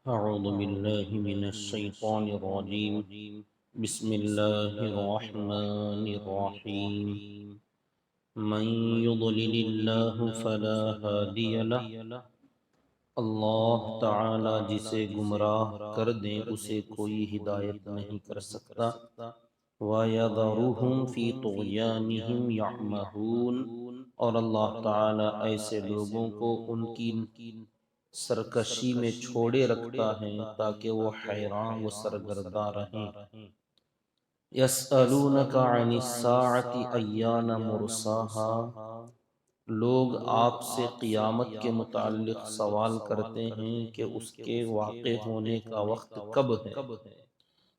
أعوذ بالله من الشيطان الرجيم. بسم الله الرحمن الرحيم. من يضلل الله فلا هادي له. اللہ تعالی جسے گمراہ کر دیں اسے کوئی ہدایت نہیں کر سکتا. وَيَذَرُهُمْ فِي طُغْيَانِهِمْ يَعْمَهُونَ، اور اللہ تعالی ایسے لوگوں کو ان کی سرکشی میں چھوڑے رکھتا ہے تاکہ وہ حیران و سرگرداں رہیں. یسألونک عن الساعة ایان مرساها، لوگ آپ سے قیامت کے متعلق سوال کرتے ہیں کہ اس کے واقع ہونے کا وقت کب ہے.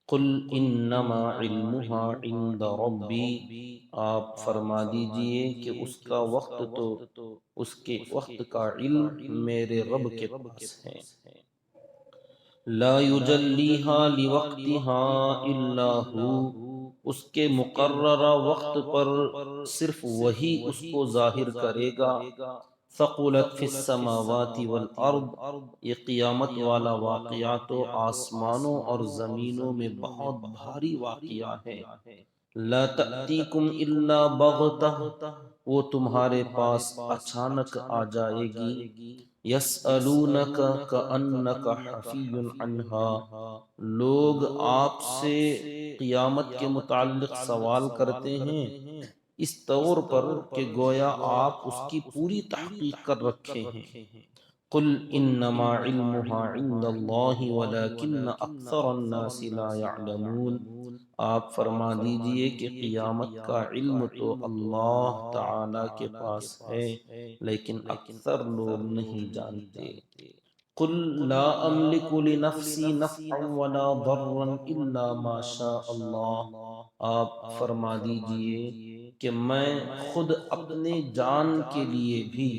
قل انما علمها عند ربی، آپ فرما دیجئے کہ اس کا وقت تو اس کے وقت کا علم میرے رب کے پاس ہے. لا یجلیها لوقتها الا هو، اس کے مقررہ وقت پر صرف وہی اس کو ظاہر کرے گا. ثقلت فی السماوات والارض، یہ قیامت والا واقعہ تو آسمانوں اور زمینوں میں بہت بھاری واقعہ ہے. لا تأتیکم الا بغتہ، وہ تمہارے پاس اچانک آ جائے گی. یسألونک کأنک حفی عنہا، لوگ آپ سے قیامت کے متعلق سوال کرتے ہیں اس طور پر کہ گویا آپ اس کی پوری تحقیق کر رکھے ہیں. قل انما علمها عند اللہ ولکن اکثر الناس لا يعلمون، آپ فرما دیجئے کہ قیامت کا علم تو اللہ تعالی کے پاس ہے لیکن اکثر لوگ نہیں جانتے. قل لا املک لنفسی نفعا ولا ضرا الا ما شاء اللہ، آپ فرما دیجئے کہ میں خود اپنے جان کے لیے بھی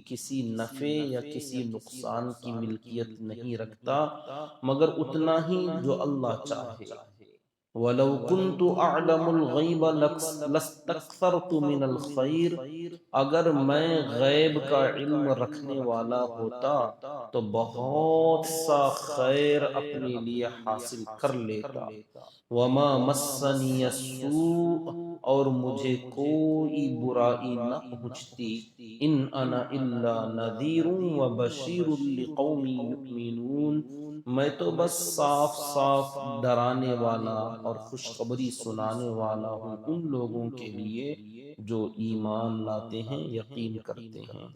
کسی نفع یا کسی نقصان کی ملکیت نہیں رکھتا مگر اتنا ہی جو اللہ چاہے. وَلَوْ كُنْتُ أَعْلَمُ الْغَيْبَ لَاسْتَكْثَرْتُ مِنَ الْخَيْرِ، اگر میں غیب کا علم رکھنے والا ہوتا تو بہت سا خیر اپنے لیے حاصل کر لیتا. وَمَا مَسَّنِيَ السُّوءُ، اور مجھے کوئی برائی نہ پہنچتی. إِنْ أَنَا إِلَّا نَذِيرٌ وَبَشِيرٌ لِقَوْمٍ يُؤْمِنُونَ، میں تو بس صاف صاف ڈرانے والا اور خوشخبری سنانے والا ہوں ان لوگوں کے لیے جو ایمان لاتے ہیں، یقین کرتے ہیں.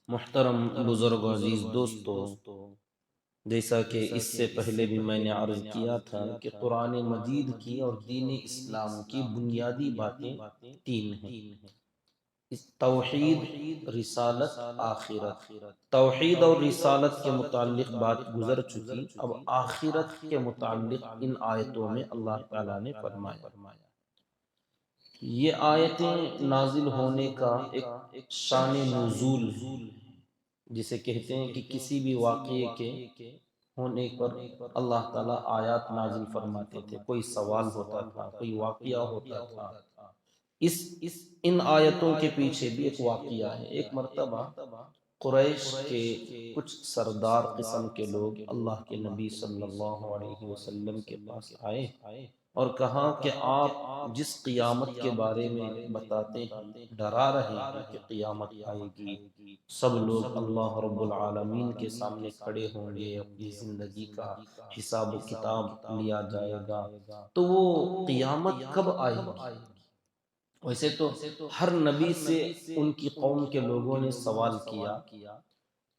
محترم بزرگ و عزیز دوستو، جیسا کہ اس سے پہلے بھی میں نے عرض کیا تھا کہ قرآن مجید کی اور دین اسلام کی بنیادی باتیں تین ہیں: توحید، رسالت، آخرت. توحید اور رسالت کے متعلق بات گزر چکی، اب آخرت کے متعلق ان آیتوں میں اللہ تعالیٰ نے فرمایا. یہ آیتیں نازل ہونے کا ایک شان نزول ہے، جسے کہتے ہیں کہ کسی بھی واقعے کے ہونے پر اللہ تعالیٰ آیات نازل فرماتے تھے. کوئی سوال ہوتا تھا، کوئی واقعہ ہوتا تھا. ان آیتوں کے پیچھے بھی ایک واقعہ ہے. ایک مرتبہ قریش کے کچھ سردار قسم کے لوگ اللہ کے نبی صلی اللہ علیہ وسلم کے پاس آئے اور کہا کہ آپ جس قیامت کے بارے میں بتاتے ہیں، ڈرا رہے ہیں کہ قیامت آئے گی، سب لوگ اللہ رب العالمین کے سامنے کھڑے ہوں گے، اپنی زندگی کا حساب و کتاب لیا جائے گا، تو وہ قیامت کب آئے گی؟ ویسے تو ہر نبی سے ان کی قوم کے لوگوں نے سوال کیا،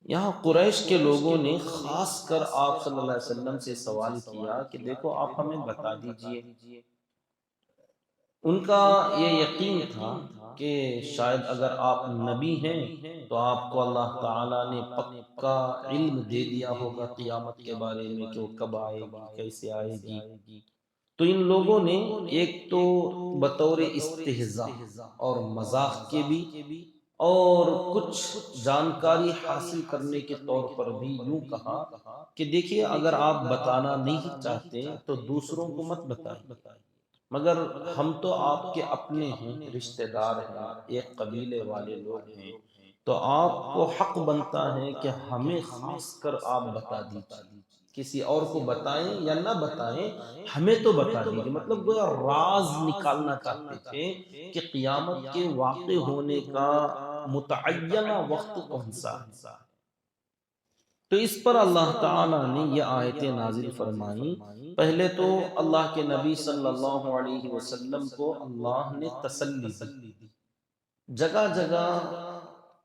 یہاں قریش کے لوگوں نے خاص کر آپ صلی اللہ علیہ وسلم سے سوال کیا کہ دیکھو آپ ہمیں بتا دیجئے. ان کا یہ یقین تھا کہ شاید اگر آپ نبی ہیں تو آپ کو اللہ تعالیٰ نے پکا علم دے دیا ہوگا قیامت کے بارے میں کہ وہ کب آئے گی، کیسے آئے گی. تو ان لوگوں نے ایک تو بطور استہزاء اور مذاق کے بھی اور کچھ جانکاری حاصل کرنے کے طور پر بھی یوں کہا کہ دیکھیے اگر آپ بتانا نہیں چاہتے تو دوسروں کو مت بتائیے، مگر ہم تو آپ کے اپنے ہیں، رشتہ دار ہیں، ایک قبیلے والے لوگ ہیں، تو آپ کو حق بنتا ہے کہ ہمیں خاص کر آپ بتا دیجیے، کسی اور کو بتائیں یا نہ بتائیں، ہمیں تو بتا دیجیے۔ مطلب گویا راز نکالنا چاہتے تھے کہ قیامت کے واقع ہونے کا متعینہ وقت کون سا ہے۔ تو اس پر اللہ تعالیٰ نے یہ آیتیں نازل فرمائیں۔ پہلے تو اللہ کے نبی صلی اللہ علیہ وسلم کو اللہ نے تسلی دی، جگہ جگہ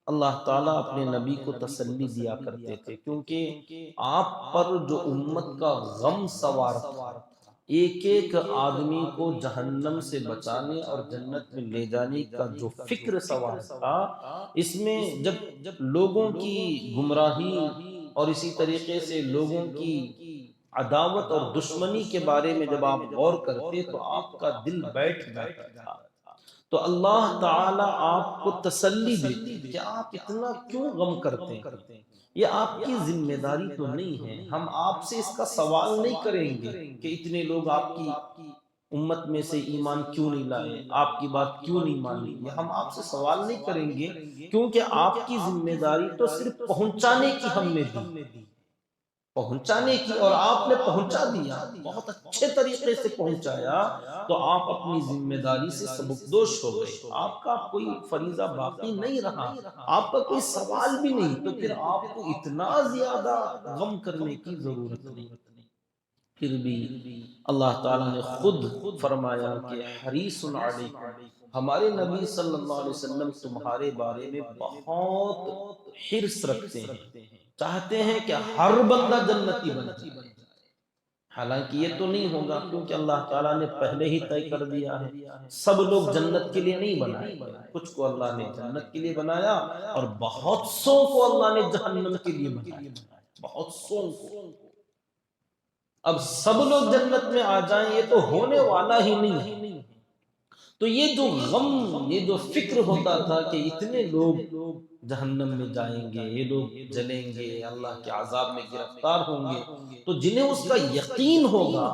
اللہ تعالیٰ اپنے نبی کو تسلی دیا کرتے تھے، کیونکہ آپ پر جو امت کا غم سوار تھا، ایک ایک آدمی کو جہنم سے بچانے اور جنت میں لے جانے کا جو فکر سوار تھا، اس میں جب لوگوں کی گمراہی اور اسی طریقے سے لوگوں کی عداوت اور دشمنی کے بارے میں جب آپ غور کرتے تو آپ کا دل بیٹھ جاتا تھا۔ تو اللہ تعالی آپ کو تسلی دیتے کہ آپ اتنا کیوں غم کرتے ہیں، یہ آپ کی ذمہ داری تو نہیں ہے، ہم آپ سے اس کا سوال نہیں کریں گے کہ اتنے لوگ آپ کی امت میں سے ایمان کیوں نہیں لائے، آپ کی بات کیوں نہیں مانی، یہ ہم آپ سے سوال نہیں کریں گے، کیونکہ آپ کی ذمہ داری تو صرف پہنچانے کی ہم نے دی، پہنچانے کی، اور آپ نے پہنچا دیا، بہت اچھے طریقے سے پہنچایا، تو آپ اپنی ذمہ داری سے سبکدوش ہو گئے، آپ کا کوئی فریضہ باقی نہیں رہا، آپ کا کوئی سوال بھی نہیں، تو پھر آپ کو اتنا زیادہ غم کرنے کی ضرورت نہیں۔ پھر بھی اللہ تعالیٰ نے خود فرمایا کہ حریص علیکم، ہمارے نبی صلی اللہ علیہ وسلم تمہارے بارے میں بہت حرص رکھتے ہیں، چاہتے ہیں کہ ہر بندہ جنتی بن جائے۔ حالانکہ یہ تو نہیں ہوگا، کیونکہ اللہ تعالیٰ نے پہلے ہی طے کر دیا ہے، سب لوگ جنت کے لیے نہیں بنائے گئے، کچھ کو اللہ نے جنت کے لیے بنایا اور بہت سو کو اللہ نے جہنم کے لیے بنایا، بہت سو کو۔ اب سب لوگ جنت میں آ جائیں یہ تو ہونے والا ہی نہیں ہے، تو یہ جو غم، یہ جو فکر ہوتا تھا کہ اتنے لوگ جہنم میں جائیں گے، یہ لوگ جلیں گے، اللہ کے عذاب میں گرفتار ہوں گے، تو جنہیں اس کا یقین ہوگا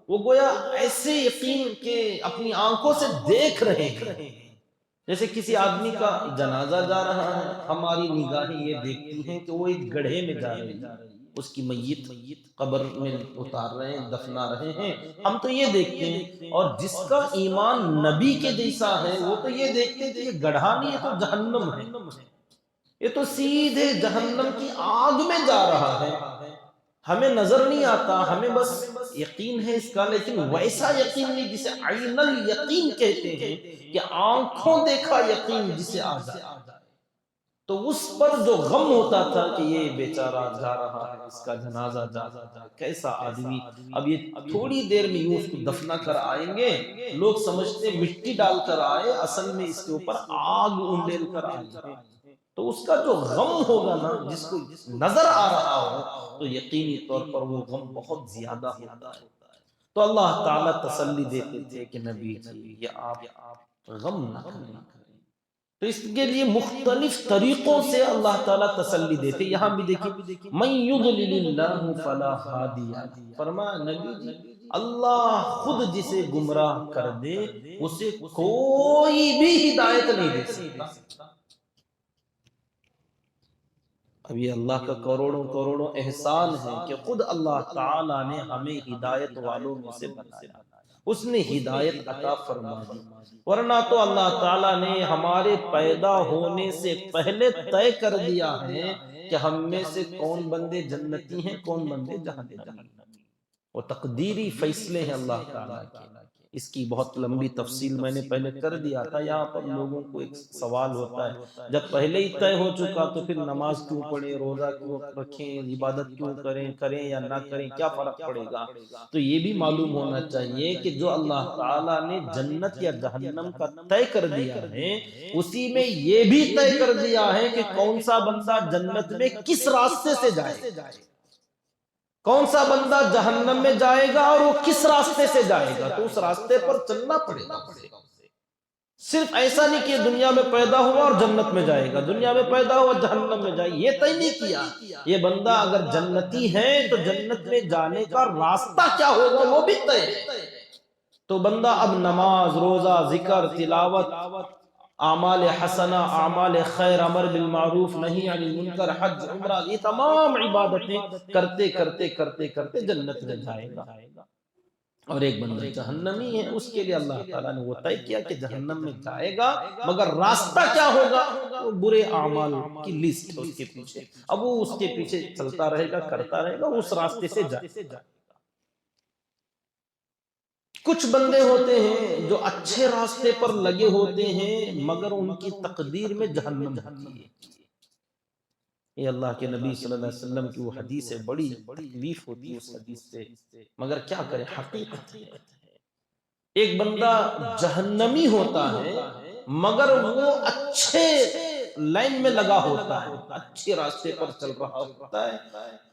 وہ گویا ایسے یقین کہ اپنی آنکھوں سے دیکھ رہے ہیں، جیسے کسی آدمی کا جنازہ جا رہا ہے، ہماری نگاہیں یہ دیکھتی ہیں کہ وہ ایک گڑھے میں جا رہی ہے، اس کی میت قبر میں اتار رہے ہیں، دفنا رہے ہیں، ہم تو یہ دیکھتے ہیں، اور جس کا ایمان نبی کے جیسا ہے وہ تو یہ دیکھتے ہیں کہ یہ گڑھا نہیں، یہ تو جہنم ہے، یہ تو سیدھے جہنم کی آگ میں جا رہا ہے، ہمیں نظر نہیں آتا، ہمیں بس یقین ہے اس کا، لیکن ویسا یقین نہیں جسے عین الیقین کہتے ہیں، کہ آنکھوں دیکھا یقین جسے آ جائے، تو اس پر جو غم ہوتا تھا کہ یہ بیچارہ جا رہا ہے، اس کا جنازہ جا رہا ہے، کیسا آدمی، اب یہ تھوڑی دیر میں یوں اس کو دفنا کر آئیں گے، لوگ سمجھتے مٹی ڈال کر آئے، اصل میں اس کے اوپر آگ انڈیل کر آئے ہیں، تو اس کا جو غم ہوگا نا، جس کو نظر آ رہا ہو، تو یقینی طور پر وہ غم بہت زیادہ ہوتا ہے۔ تو اللہ تعالیٰ تسلی دیتے تھے کہ نبی جی یہ آپ غم نہ کریں، تو اس کے لیے مختلف طریقوں سے اللہ تعالیٰ تسلی دیتے۔ یہاں بھی دیکھیں، من یضلل اللہ فلا ہادی لہ، فرمایا نبی جی اللہ خود جسے گمراہ کر دے اسے کوئی بھی ہدایت نہیں دے سکتا۔ اب یہ اللہ کا کروڑوں کروڑوں احسان ہے کہ خود اللہ تعالیٰ نے ہمیں ہدایت والوں میں سے بنایا، اس نے ہدایت عطا فرما دی، ورنہ تو اللہ تعالیٰ نے ہمارے پیدا ہونے سے پہلے طے کر دیا ہے کہ ہم میں سے کون بندے جنتی ہیں، کون بندے جہنمی ہیں، وہ تقدیری فیصلے ہیں اللہ تعالیٰ کے۔ اس کی بہت لمبی تفصیل میں نے پہلے کر دیا تھا، یہاں پر لوگوں کو ایک سوال ہوتا ہے، جب پہلے ہی طے ہو چکا تو پھر نماز کیوں پڑھیں، روزہ کیوں رکھیں، عبادت کیوں کریں یا نہ کریں، کیا فرق پڑے گا؟ تو یہ بھی معلوم ہونا چاہیے کہ جو اللہ تعالیٰ نے جنت یا جہنم کا طے کر دیا ہے، اسی میں یہ بھی طے کر دیا ہے کہ کون سا بندہ جنت میں کس راستے سے جائے، کون سا بندہ جہنم میں جائے گا اور وہ کس راستے سے جائے گا، تو اس راستے پر چلنا پڑے گا۔ صرف ایسا نہیں کہ دنیا میں پیدا ہوا اور جنت میں جائے گا، دنیا میں پیدا ہوا جہنم میں جائے، یہ طے نہیں کیا۔ یہ بندہ اگر جنتی ہے تو جنت میں جانے کا راستہ کیا ہوگا وہ بھی طے ہے۔ تو بندہ اب نماز، روزہ، ذکر، تلاوت، اعمال حسنہ، اعمال خیر، امر بالمعروف، نہی عن المنکر، حج، عمرہ، یہ تمام عبادتیں کرتے کرتے کرتے کرتے جنت میں جائے گا۔ اور ایک بندہ جہنمی ہے، اس کے لیے اللہ تعالیٰ نے وہ طے کیا کہ جہنم میں جائے گا، مگر راستہ کیا ہوگا؟ وہ برے اعمال کی لسٹ ہے اس کے پیچھے، اب وہ اس کے پیچھے چلتا رہے گا، کرتا رہے گا، اس راستے سے جائے گا۔ کچھ بندے ہوتے ہیں جو اچھے راستے پر لگے ہوتے ہیں مگر ان کی تقدیر میں جہنم ہوتی ہے۔ یہ اللہ کے نبی صلی اللہ علیہ وسلم کی وہ حدیث ہے، بڑی تکلیف ہوتی ہے اس حدیث سے، مگر کیا کرے، حقیقت ہے۔ ایک بندہ جہنمی ہوتا ہے مگر وہ اچھے لائن میں لگا ہوتا ہے، اچھے راستے پر چل رہا ہوتا ہے۔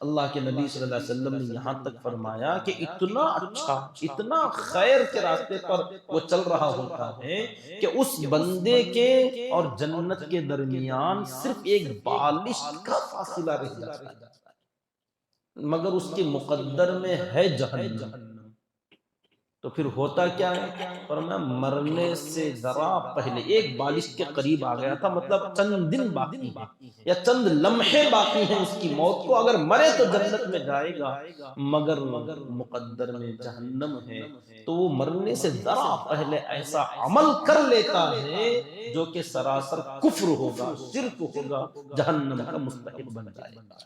اللہ کے نبی صلی اللہ علیہ وسلم نے یہاں تک فرمایا کہ اتنا اچھا، اتنا خیر کے راستے پر وہ چل رہا ہوتا ہے کہ اس بندے کے اور جنت کے درمیان صرف ایک بالش کا فاصلہ رہ جاتا ہے، مگر اس کے مقدر میں ہے جہنم۔ تو پھر ہوتا کیا ہے؟ فرمایا مرنے سے ذرا پہلے، ایک بالش کے قریب آ گیا تھا، مطلب چند دن باقی ہیں یا چند لمحے باقی ہیں اس کی موت کو، اگر مرے تو جنت میں جائے گا، مگر مقدر میں جہنم ہے۔ تو وہ مرنے سے ذرا پہلے ایسا عمل کر لیتا ہے جو کہ سراسر کفر ہوگا، شرک ہوگا، جہنم کا مستحق بن جائے گا۔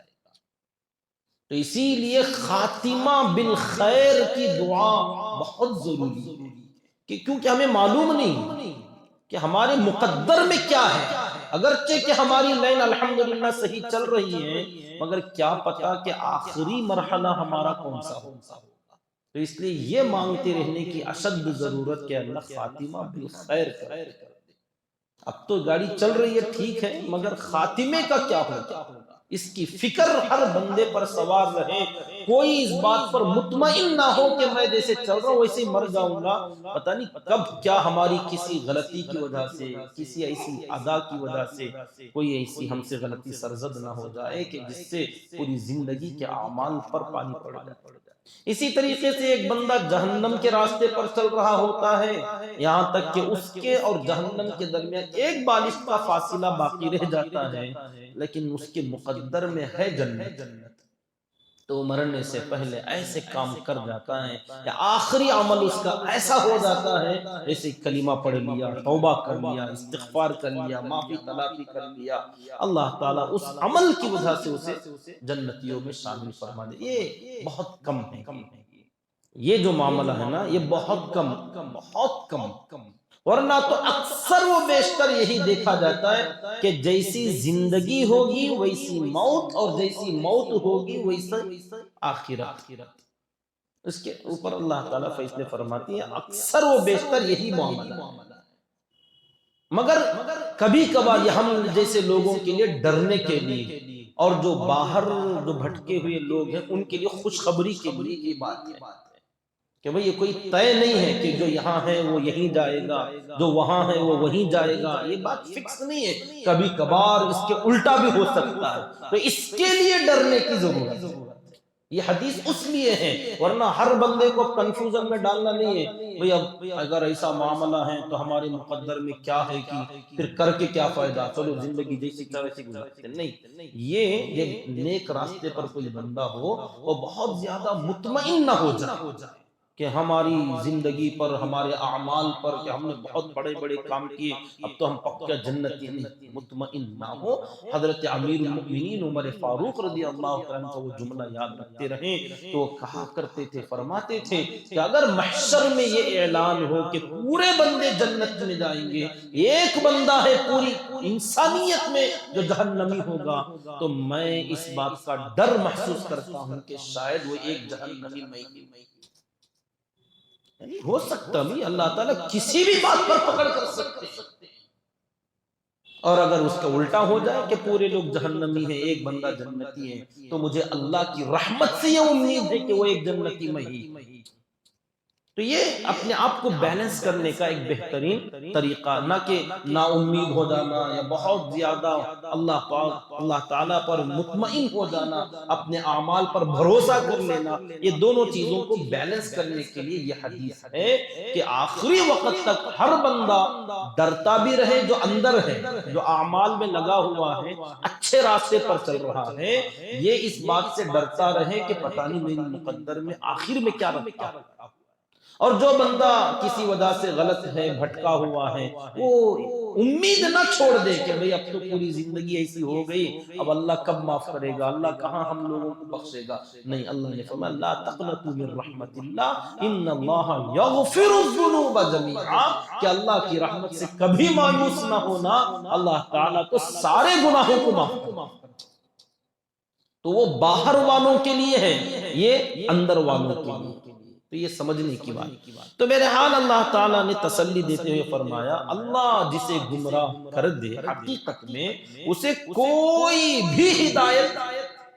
تو اسی لیے خاتمہ بالخیر کی دعا بہت ضروری ہے، کیونکہ ہمیں معلوم نہیں کہ ہمارے مقدر میں کیا ہے، اگرچہ کہ ہماری لائن الحمدللہ صحیح چل رہی ہے، مگر کیا پتا کہ آخری مرحلہ ہمارا کون سا ہوگا۔ تو اس لیے یہ مانگتے رہنے کی اشد ضرورت کہ اللہ خاتمہ بالخیر کرے۔ اب تو گاڑی چل رہی ہے ٹھیک ہے، مگر خاتمے کا کیا ہوگا، اس کی فکر ہر بندے پر سوار رہے، کوئی اس بات پر مطمئن نہ ہو کہ میں جیسے چل رہا ہوں ویسے مر جاؤں گا، پتہ نہیں کب کیا ہماری کسی غلطی کی وجہ سے، کسی ایسی ادا کی وجہ سے کوئی ایسی ہم سے غلطی سرزد نہ ہو جائے کہ جس سے پوری زندگی کے اعمال پر پانی پڑ جائے۔ اسی طریقے سے ایک بندہ جہنم کے راستے پر چل رہا ہوتا ہے، یہاں تک کہ اس کے اور جہنم کے درمیان ایک بالش کا فاصلہ باقی رہ جاتا ہے، لیکن اس کے مقدر میں ہے جنت، تو مرنے سے پہلے ایسے کام کر جاتا ہے یا آخری عمل اس کا ایسا ہو جاتا ہے جیسے کلمہ پڑھ لیا، توبہ کر لیا، استغفار کر لیا، معافی طلبی کر لیا، اللہ تعالیٰ اس عمل کی وجہ سے اسے جنتیوں میں شامل فرما دے۔ یہ بہت کم ہے، یہ جو معاملہ ہے نا یہ بہت کم، بہت کم، ورنہ تو اکثر و بیشتر یہی دیکھا جاتا ہے کہ جیسی زندگی ہوگی ویسی موت، اور جیسی موت ہوگی ویسی آخرت۔ اس کے اوپر اللہ تعالیٰ فیصلے فرماتی ہے، اکثر و بیشتر یہی معاملہ ہے، مگر کبھی کبھار یہ ہم جیسے لوگوں کے لیے ڈرنے کے لیے، اور جو باہر جو بھٹکے ہوئے لوگ ہیں ان کے لیے خوشخبری کے لیے یہ بات ہے کہ بھئی یہ کوئی طے نہیں ہے کہ جو یہاں ہے وہ یہیں جائے گا، جو وہاں ہے وہ وہیں جائے گا، یہ بات فکس نہیں ہے، کبھی کبھار اس کے الٹا بھی ہو سکتا ہے، تو اس کے لیے ڈرنے کی ضرورت ہے۔ یہ حدیث اس لیے ہے، ورنہ ہر بندے کو کنفیوژن میں ڈالنا نہیں ہے بھئی اب اگر ایسا معاملہ ہے تو ہمارے مقدر میں کیا ہے کہ پھر کر کے کیا فائدہ، چلو زندگی جیسی ویسی گزارتے نہیں۔ یہ جب نیک راستے پر کوئی بندہ ہو وہ بہت زیادہ مطمئن نہ ہو جائے کہ ہماری زندگی پر، ہمارے اعمال پر کہ ہم نے بہت بڑے بڑے کام کیے اب تو ہم پکا جنتی نہیں، مطمئن نہ ہو۔ حضرت امیر المؤمنین عمر فاروق رضی اللہ عنہ کا وہ جملہ یاد رکھتے رہیں تو وہ کہا کرتے تھے، فرماتے تھے کہ اگر محشر میں یہ اعلان ہو کہ پورے بندے جنت میں جائیں گے، ایک بندہ ہے پوری انسانیت میں جو جہنمی ہوگا، تو میں اس بات کا ڈر محسوس کرتا ہوں کہ شاید وہ ایک جہنمی میں ہی ہو سکتا بھی، اللہ تعالیٰ کسی بھی بات پر پکڑ کر سکتے ہیں، اور اگر اس کا الٹا ہو جائے کہ پورے لوگ جہنمی ہیں ایک بندہ جنتی ہے، تو مجھے اللہ کی رحمت سے یہ امید ہے کہ وہ ایک جنتی میں ہی۔ تو یہ اپنے آپ کو بیلنس کرنے کا ایک بہترین طریقہ، نہ کہ نا امید ہو جانا یا بہت زیادہ اللہ تعالیٰ پر مطمئن ہو جانا، اپنے اعمال پر بھروسہ کر لینا۔ یہ دونوں چیزوں کو بیلنس کرنے کے لیے یہ حدیث ہے کہ آخری وقت تک ہر بندہ ڈرتا بھی رہے، جو اندر ہے، جو اعمال میں لگا ہوا ہے، اچھے راستے پر چل رہا ہے، یہ اس بات سے ڈرتا رہے کہ پتہ نہیں میری مقدر میں آخر میں کیا رکھا۔ اور جو بندہ کسی وجہ سے غلط ہے، بھٹکا ہوا ہے، وہ امید نہ چھوڑ دے کہ بھئی اب تو پوری زندگی ایسی ہو گئی، اب اللہ کب معاف کرے گا، اللہ کہاں ہم لوگوں کو بخشے گا۔ نہیں، اللہ نے فرمایا لا تقنطوا من رحمت اللہ ان اللہ یغفر الذنوب جميعا، کہ اللہ کی رحمت سے کبھی مایوس نہ ہونا، اللہ تعالیٰ تو سارے گناہوں کو معاف کرے۔ تو وہ باہر والوں کے لیے ہے، یہ اندر والوں کے لیے۔ تو یہ سمجھنے کی بات۔ تو میرے حال اللہ تعالیٰ نے تسلی دیتے ہوئے فرمایا اللہ جسے گمراہ کر دے حقیقت میں اسے کوئی بھی ہدایت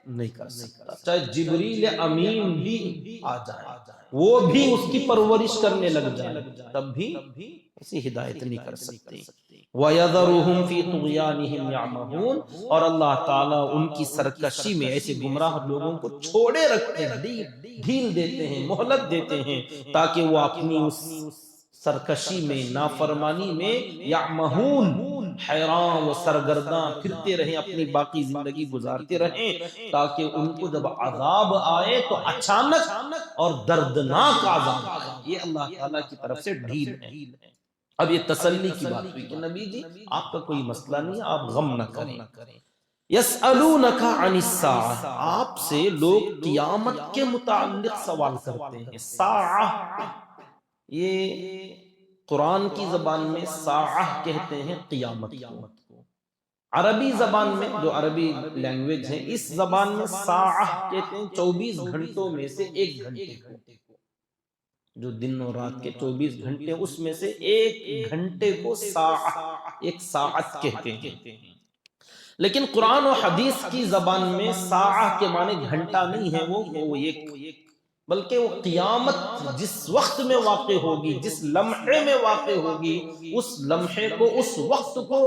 نہیں کر سکتا، چاہے جبریل امین بھی آ جائے، وہ بھی اس کی پرورش کرنے لگ جائے، تب بھی اسے ہدایت نہیں کر سکتے۔ وَيَذَرُهُمْ فِي طُغْيَانِهِمْ يَعْمَهُونَ، اور اللہ تعالیٰ ان کی سرکشی میں ایسے گمراہ لوگوں کو چھوڑے رکھتے ہیں، ڈھیل دیتے ہیں، مہلت دیتے ہیں، تاکہ وہ اپنی اس سرکشی میں، نافرمانی میں، یعمہون، حیران و سرگرداں پھرتے رہیں، اپنی باقی زندگی گزارتے رہیں، تاکہ ان کو جب عذاب آئے تو اچانک اور دردناک عذاب آئے۔ یہ اللہ تعالیٰ کی طرف سے ڈھیل ہے۔ اب یہ تسلی کی بات ہوئی کہ نبی جی آپ کا کوئی مسئلہ نہیں، آپ غم نہ کریں۔ یسألونک عن الساعہ، آپ سے لوگ قیامت کے متعلق سوال کرتے ہیں۔ ساعہ، یہ قرآن کی زبان میں ساعہ کہتے ہیں قیامت کو، عربی زبان میں، جو عربی لینگویج ہے، اس زبان میں ساعہ کہتے ہیں 24 گھنٹوں میں سے ایک گھنٹے کو، جو دن اور رات کے 24 گھنٹے اس میں سے ایک گھنٹے کو ساعہ، ایک ساعت کہتے ہیں۔ لیکن قرآن و حدیث کی زبان میں ساعہ کے معنی گھنٹہ نہیں ہے، وہ ایک، بلکہ وہ قیامت جس وقت میں واقع ہوگی، جس لمحے میں واقع ہوگی، اس لمحے کو، اس وقت کو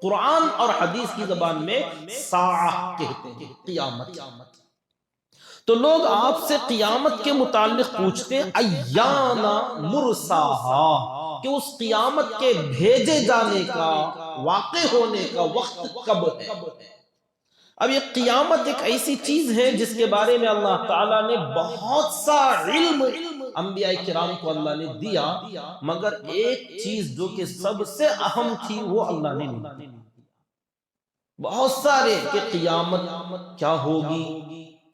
قرآن اور حدیث کی زبان میں ساعہ کہتے ہیں، قیامت۔ تو لوگ آپ سے قیامت کے متعلق پوچھتے ہیں ایان مرساہا، کہ اس قیامت کے بھیجے جانے کا، واقع ہونے کا وقت کب ہے۔ اب یہ قیامت ایک ایسی چیز ہے جس کے بارے میں اللہ تعالیٰ نے بہت سا علم انبیاء کرام کو اللہ نے دیا، مگر ایک چیز جو کہ سب سے اہم تھی وہ اللہ نے نہیں دیا۔ بہت سارے کہ قیامت کیا ہوگی،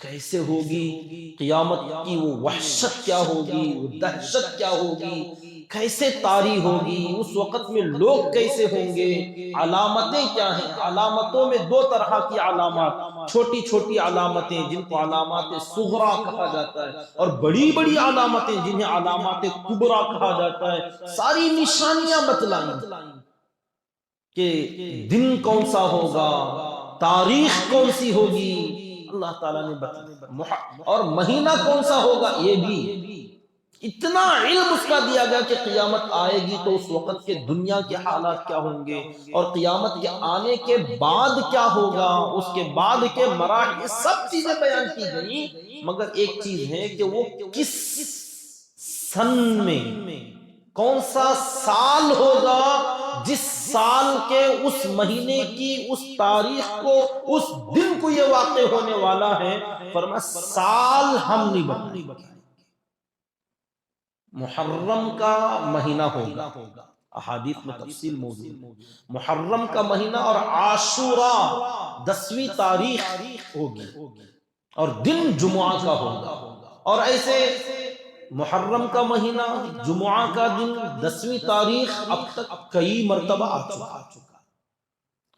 کیسے ہوگی، قیامت کی وہ وحشت کیا ہوگی، وہ دہشت کیا ہوگی، کیسے طاری ہوگی، اس وقت میں لوگ کیسے ہوں گے، علامتیں کیا ہیں۔ علامتوں میں دو طرح کی علامات، چھوٹی چھوٹی علامتیں جن کو علامات صغرا کہا جاتا ہے، اور بڑی بڑی علامتیں جنہیں علامات کبرا کہا جاتا ہے۔ ساری نشانیاں بتلائیں کہ دن کون سا ہوگا، تاریخ کون سی ہوگی، اللہ تعالیٰ نے بتایا، اور مہینہ کون سا ہوگا، یہ بھی اتنا علم اس کا دیا گیا کہ قیامت آئے گی تو اس وقت کے دنیا کے حالات کیا ہوں گے، اور قیامت کے آنے کے بعد کیا ہوگا، اس کے بعد کے مراحل، سب چیزیں بیان کی گئی، مگر ایک چیز ہے کہ وہ کس سن میں، کون سا سال ہوگا، جس سال کے اس مہینے کی، اس تاریخ کو، اس دن کو یہ واقع ہونے والا ہے۔ فرمایا سال ہم نہیں بتائیں گے، محرم کا مہینہ ہوگا، احادیث میں تفصیل موجود، محرم کا مہینہ، اور عاشوراء 10ویں تاریخ ہوگی، اور دن جمعہ کا ہوگا، اور ایسے محرم کا مہینہ، جمعہ کا دن، 10ویں تاریخ، اب تک کئی مرتبہ آ چکا،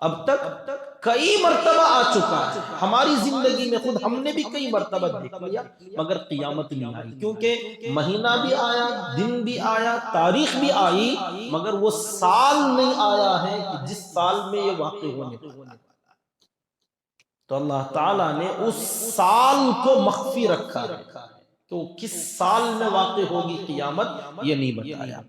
اب تک کئی مرتبہ آ چکا ہے۔ ہماری زندگی میں خود ہم نے بھی کئی مرتبہ دیکھ لیا، مگر قیامت نہیں آئی، کیونکہ مہینہ بھی آیا، دن بھی آیا، تاریخ بھی آئی، مگر وہ سال نہیں آیا ہے کہ جس سال میں یہ واقع ہونے والا ہے۔ تو اللہ تعالیٰ نے اس سال کو مخفی رکھا ہے، کہ وہ کس سال میں واقع ہوگی قیامت یہ نہیں بتایا۔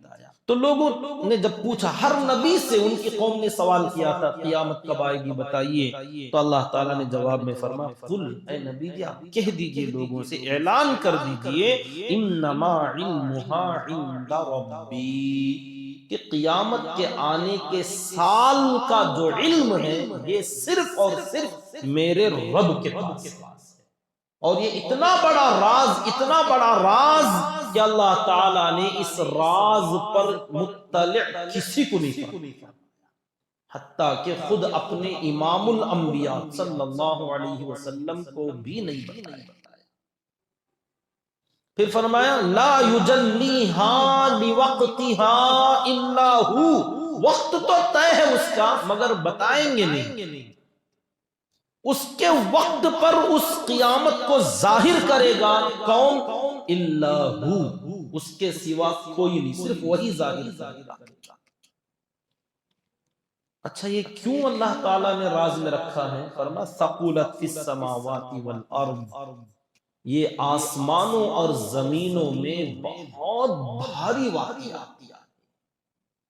تو لوگوں نے جب پوچھا، ہر نبی سے ان کی قوم نے سوال کیا تھا قیامت کب آئے گی بتائیے، تو اللہ تعالیٰ نے جواب میں فرمایا، قل، اے نبی جی آپ کہہ دیجئے، لوگوں سے اعلان کر دیجئے، انما علمها عند ربی، کہ قیامت کے آنے کے سال کا جو علم ہے یہ صرف اور صرف میرے رب کے پاس ہے۔ اور یہ اتنا بڑا راز، اتنا بڑا راز کہ اللہ تعالیٰ نے اس راز پر مطلع کسی کو نہیں فرمایا، حتیٰ کہ خود اپنے امام الانبیاء صلی اللہ علیہ وسلم کو بھی نہیں بتایا۔ پھر فرمایا، لا یجلیہا لوقتہا الا ہو، وقت تو طے ہے اس کا مگر بتائیں گے نہیں۔ اس کے وقت پر اس قیامت کو ظاہر کرے گا کون؟ اللہ ہو، اس کے سوا کوئی نہیں، صرف وہی ظاہر کرے گا۔ اچھا یہ کیوں اللہ تعالیٰ نے راز میں رکھا ہے؟ فرمایا ثقلت فی السماوات والارض، یہ آسمانوں اور زمینوں میں بہت بھاری واقعات،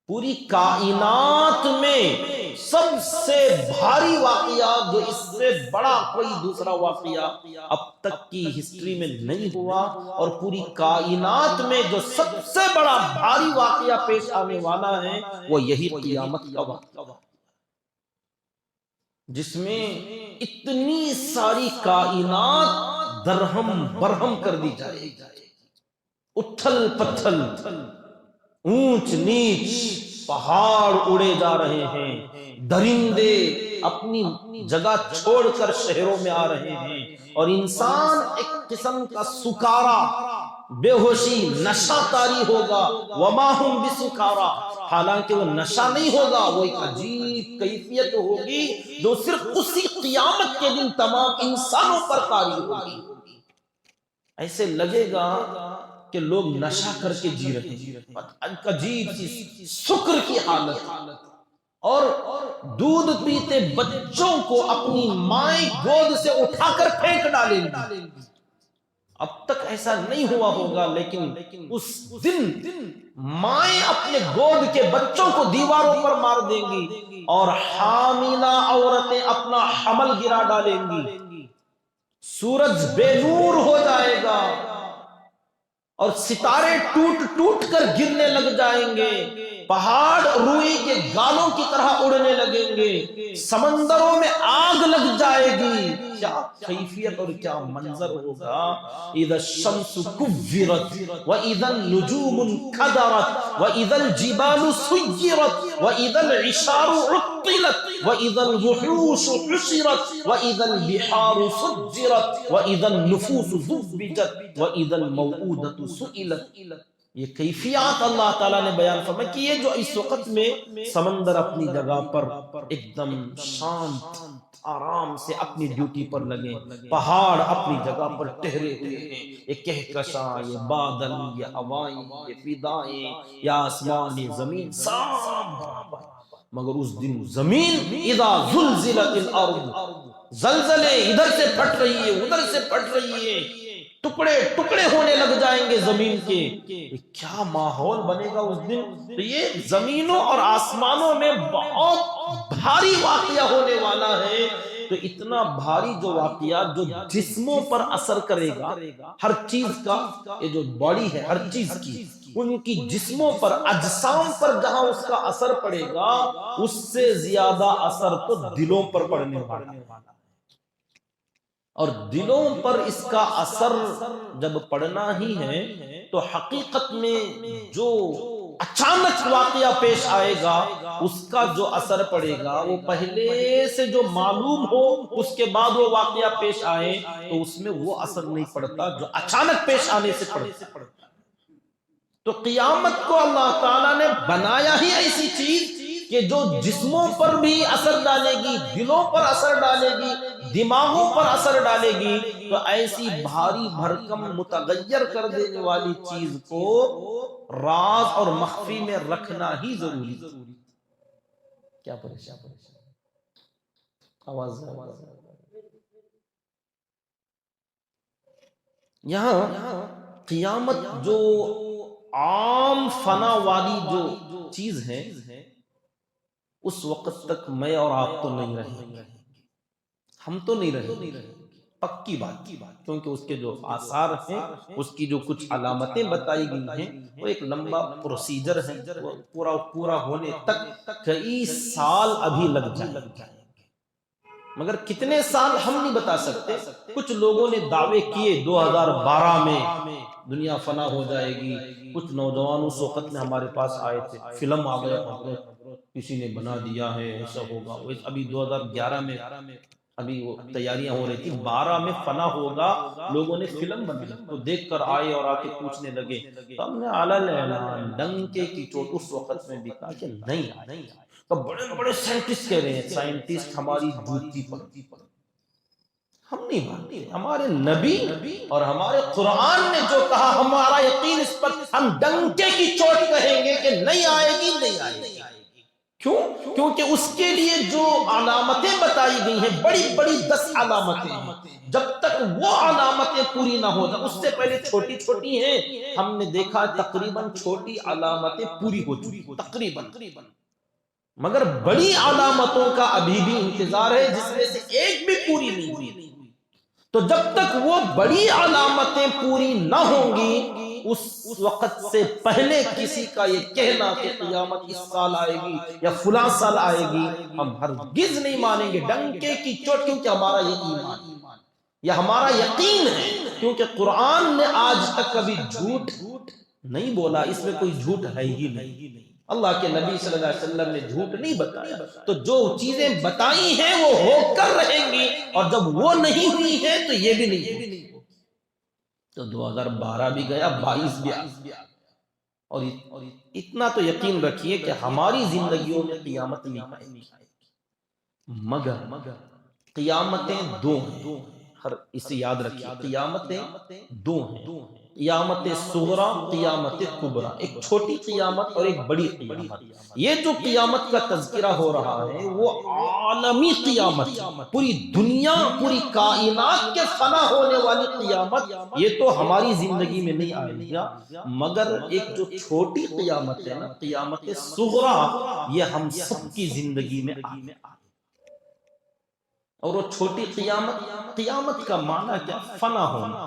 پوری کائنات میں سب سے بھاری واقعہ، جو اس سے بڑا کوئی دوسرا واقعہ اب تک کی ہسٹری میں نہیں ہوا، اور پوری کائنات میں جو سب سے بڑا بھاری واقعہ پیش آنے والا ہے وہ یہی قیامت کا واقعہ، جس میں اتنی ساری کائنات درہم برہم کر دی جائے گی، اتھل پتھل، اونچ نیچ، پہاڑ اڑے جا رہے ہیں، درندے اپنی جگہ چھوڑ کر شہروں میں آ رہے ہیں، اور انسان ایک قسم کا سکارا، بے ہوشی، نشہ طاری ہوگا، وما ہم بسکارا، حالانکہ وہ نشہ نہیں ہوگا، وہ ایک عجیب کیفیت ہوگی جو صرف اسی قیامت کے دن تمام انسانوں پر طاری ہوگی۔ ایسے لگے گا کہ لوگ نشہ کر کے جی رہے ہیں، عجیب سی سکر کی حالت، اور دودھ پیتے بچوں کو اپنی مائیں گود سے اٹھا کر پھینک ڈالیں گے۔ اب تک ایسا نہیں ہوا ہوگا، لیکن اس دن مائیں اپنے گود کے بچوں کو دیواروں پر مار دیں گی، اور حاملہ عورتیں اپنا حمل گرا ڈالیں گی، سورج بے نور ہو جائے گا، اور ستارے ٹوٹ ٹوٹ کر گرنے لگ جائیں گے، پہاڑ روئی کے گالوں کی طرح اڑنے لگیں گے، سمندروں میں آگ لگ جائے گی۔ کیا کیفیت اور کیا منظر ہوگا! اذا الشمس كورت واذا النجوم انكدرت واذا الجبال سيرت واذا العشار عطلت واذا الوحوش حشرت واذا البحار فجرت واذا النفوس زوجت واذا الموءودة سئلت۔ یہ کیفیات اللہ تعالیٰ نے بیان فرمایا کہ یہ جو اس وقت میں سمندر اپنی جگہ پر ایک دم شانت آرام سے اپنی ڈیوٹی پر لگے، پہاڑ اپنی جگہ پر ٹہرے ہوئے ہیں، یہ کہکشاں، یہ بادل، یہ ہوائیں، یہ فضائیں، یہ آسمان، یہ زمین، سب برابر، مگر اس دن زمین اذا زلزلت الارض، زلزلے ادھر سے پھٹ رہی ہے، ادھر سے پھٹ رہی ہے، ٹکڑے ٹکڑے ہونے لگ جائیں گے زمین کے، کیا ماحول بنے گا اس دن! تو یہ زمینوں اور آسمانوں میں بہت بھاری واقعہ ہونے والا ہے۔ تو اتنا بھاری جو واقعہ جو جسموں پر اثر کرے گا، ہر چیز کا، یہ جو باڈی ہے ہر چیز کی، ان کی جسموں پر، اجسام پر جہاں اس کا اثر پڑے گا، اس سے زیادہ اثر تو دلوں پر پڑنے والا ہے، اور دلوں پر اس کا اثر جب پڑنا ہی ہے تو حقیقت میں جو اچانک واقعہ پیش آئے گا اس کا جو اثر پڑے گا وہ پہلے سے جو معلوم ہو اس کے بعد وہ واقعہ پیش آئے تو اس میں وہ اثر نہیں پڑتا جو اچانک پیش آنے سے پڑتا۔ تو قیامت کو اللہ تعالیٰ نے بنایا ہی ایسی چیز کہ جو جسموں پر بھی اثر ڈالے گی، دلوں پر اثر ڈالے گی، دماغوں پر اثر ڈالے گی، تو ایسی بھاری بھرکم متغیر کر دینے والی چیز کو راز اور مخفی میں رکھنا ہی ضروری ہے۔ کیا پریشان آواز یہاں قیامت جو عام فنا والی جو چیز ہے، اس وقت تک میں اور آپ تو نہیں رہیں گے، ہم تو نہیں رہیں گے، پکی بات، کیونکہ اس کے جو آثار ہیں، اس کی جو کچھ علامتیں بتائی گئی ہیں، وہ ایک لمبا پروسیجر ہے، وہ پورا ہونے تک کئی سال ابھی لگ جائیں گے، مگر کتنے سال ہم نہیں بتا سکتے۔ کچھ لوگوں نے دعوے کیے 2012 میں دنیا فنا ہو جائے گی، کچھ نوجوان اس وقت میں ہمارے پاس آئے تھے، فلم آ گیا حضرت، کسی نے بنا دیا ہے ایسا ہوگا، ابھی 2011 میں ابھی وہ تیاریاں ہو رہی تھی، 12 میں فنا ہوگا، لوگوں نے فلم بنائی تو دیکھ کر آئے اور آ کے پوچھنے لگے، تو ہم نے اعلان اعلان ڈنکے کی چوٹ اس وقت میں بھی کہا کہ نہیں آئے، تو بڑے بڑے سائنٹسٹ کہہ رہے ہیں، سائنٹسٹ ہماری جوتی پر، ہم نہیں مانتے، ہمارے نبی اور ہمارے قرآن نے جو کہا ہمارا یقین اس پر، ہم ڈنکے کی چوٹ کہیں گے کہ نہیں آئے گی، نہیں آئے گی۔ کیوں؟ کیونکہ اس کے لیے جو علامتیں بتائی گئی ہیں، بڑی بڑی 10 علامتیں ہیں، جب تک وہ علامتیں پوری نہ ہو جائیں، اس سے پہلے چھوٹی چھوٹی ہیں، ہم نے دیکھا تقریباً چھوٹی علامتیں پوری ہو چکی تقریباً، مگر بڑی علامتوں کا ابھی بھی انتظار ہے، جس میں سے ایک بھی پوری نہیں ہوئی۔ تو جب تک وہ بڑی علامتیں پوری نہ ہوں گی، اس وقت سے پہلے کسی کا یہ کہنا کہ قیامت اس سال آئے گی یا فلاں سال آئے گی، ہم ہرگز نہیں مانیں گے ڈنکے کی چوٹ، کیونکہ ہمارا یہ ایمان یا ہمارا یقین ہے، کیونکہ قرآن نے آج تک کبھی جھوٹ نہیں بولا، اس میں کوئی جھوٹ ہے ہی نہیں، اللہ کے نبی صلی اللہ علیہ وسلم نے جھوٹ نہیں بتایا، تو جو چیزیں بتائی ہیں وہ ہو کر رہیں گی، اور جب وہ نہیں ہوئی ہیں تو یہ بھی نہیں ہوگی۔ تو 2012 بھی گیا، 22 بھی آیا، اور اتنا تو یقین رکھیے کہ ہماری زندگیوں میں قیامت نہیں آئے گی، مگر قیامتیں دو ہیں، اسے یاد رکھیے، قیامتیں دو ہیں، قیامت صغرا، قیامت کبرا، ایک چھوٹی قیامت اور ایک بڑی قیامت۔ یہ جو قیامت کا تذکرہ ہو رہا ہے وہ عالمی قیامت، پوری دنیا پوری کائنات کے فنا ہونے والی قیامت، یہ تو ہماری زندگی میں نہیں آئے گا، مگر ایک جو چھوٹی قیامت ہے نا، قیامت صغرا، یہ ہم سب کی زندگی میں آئے گا۔ اور وہ چھوٹی قیامت، قیامت کا معنی کیا؟ فنا ہونا،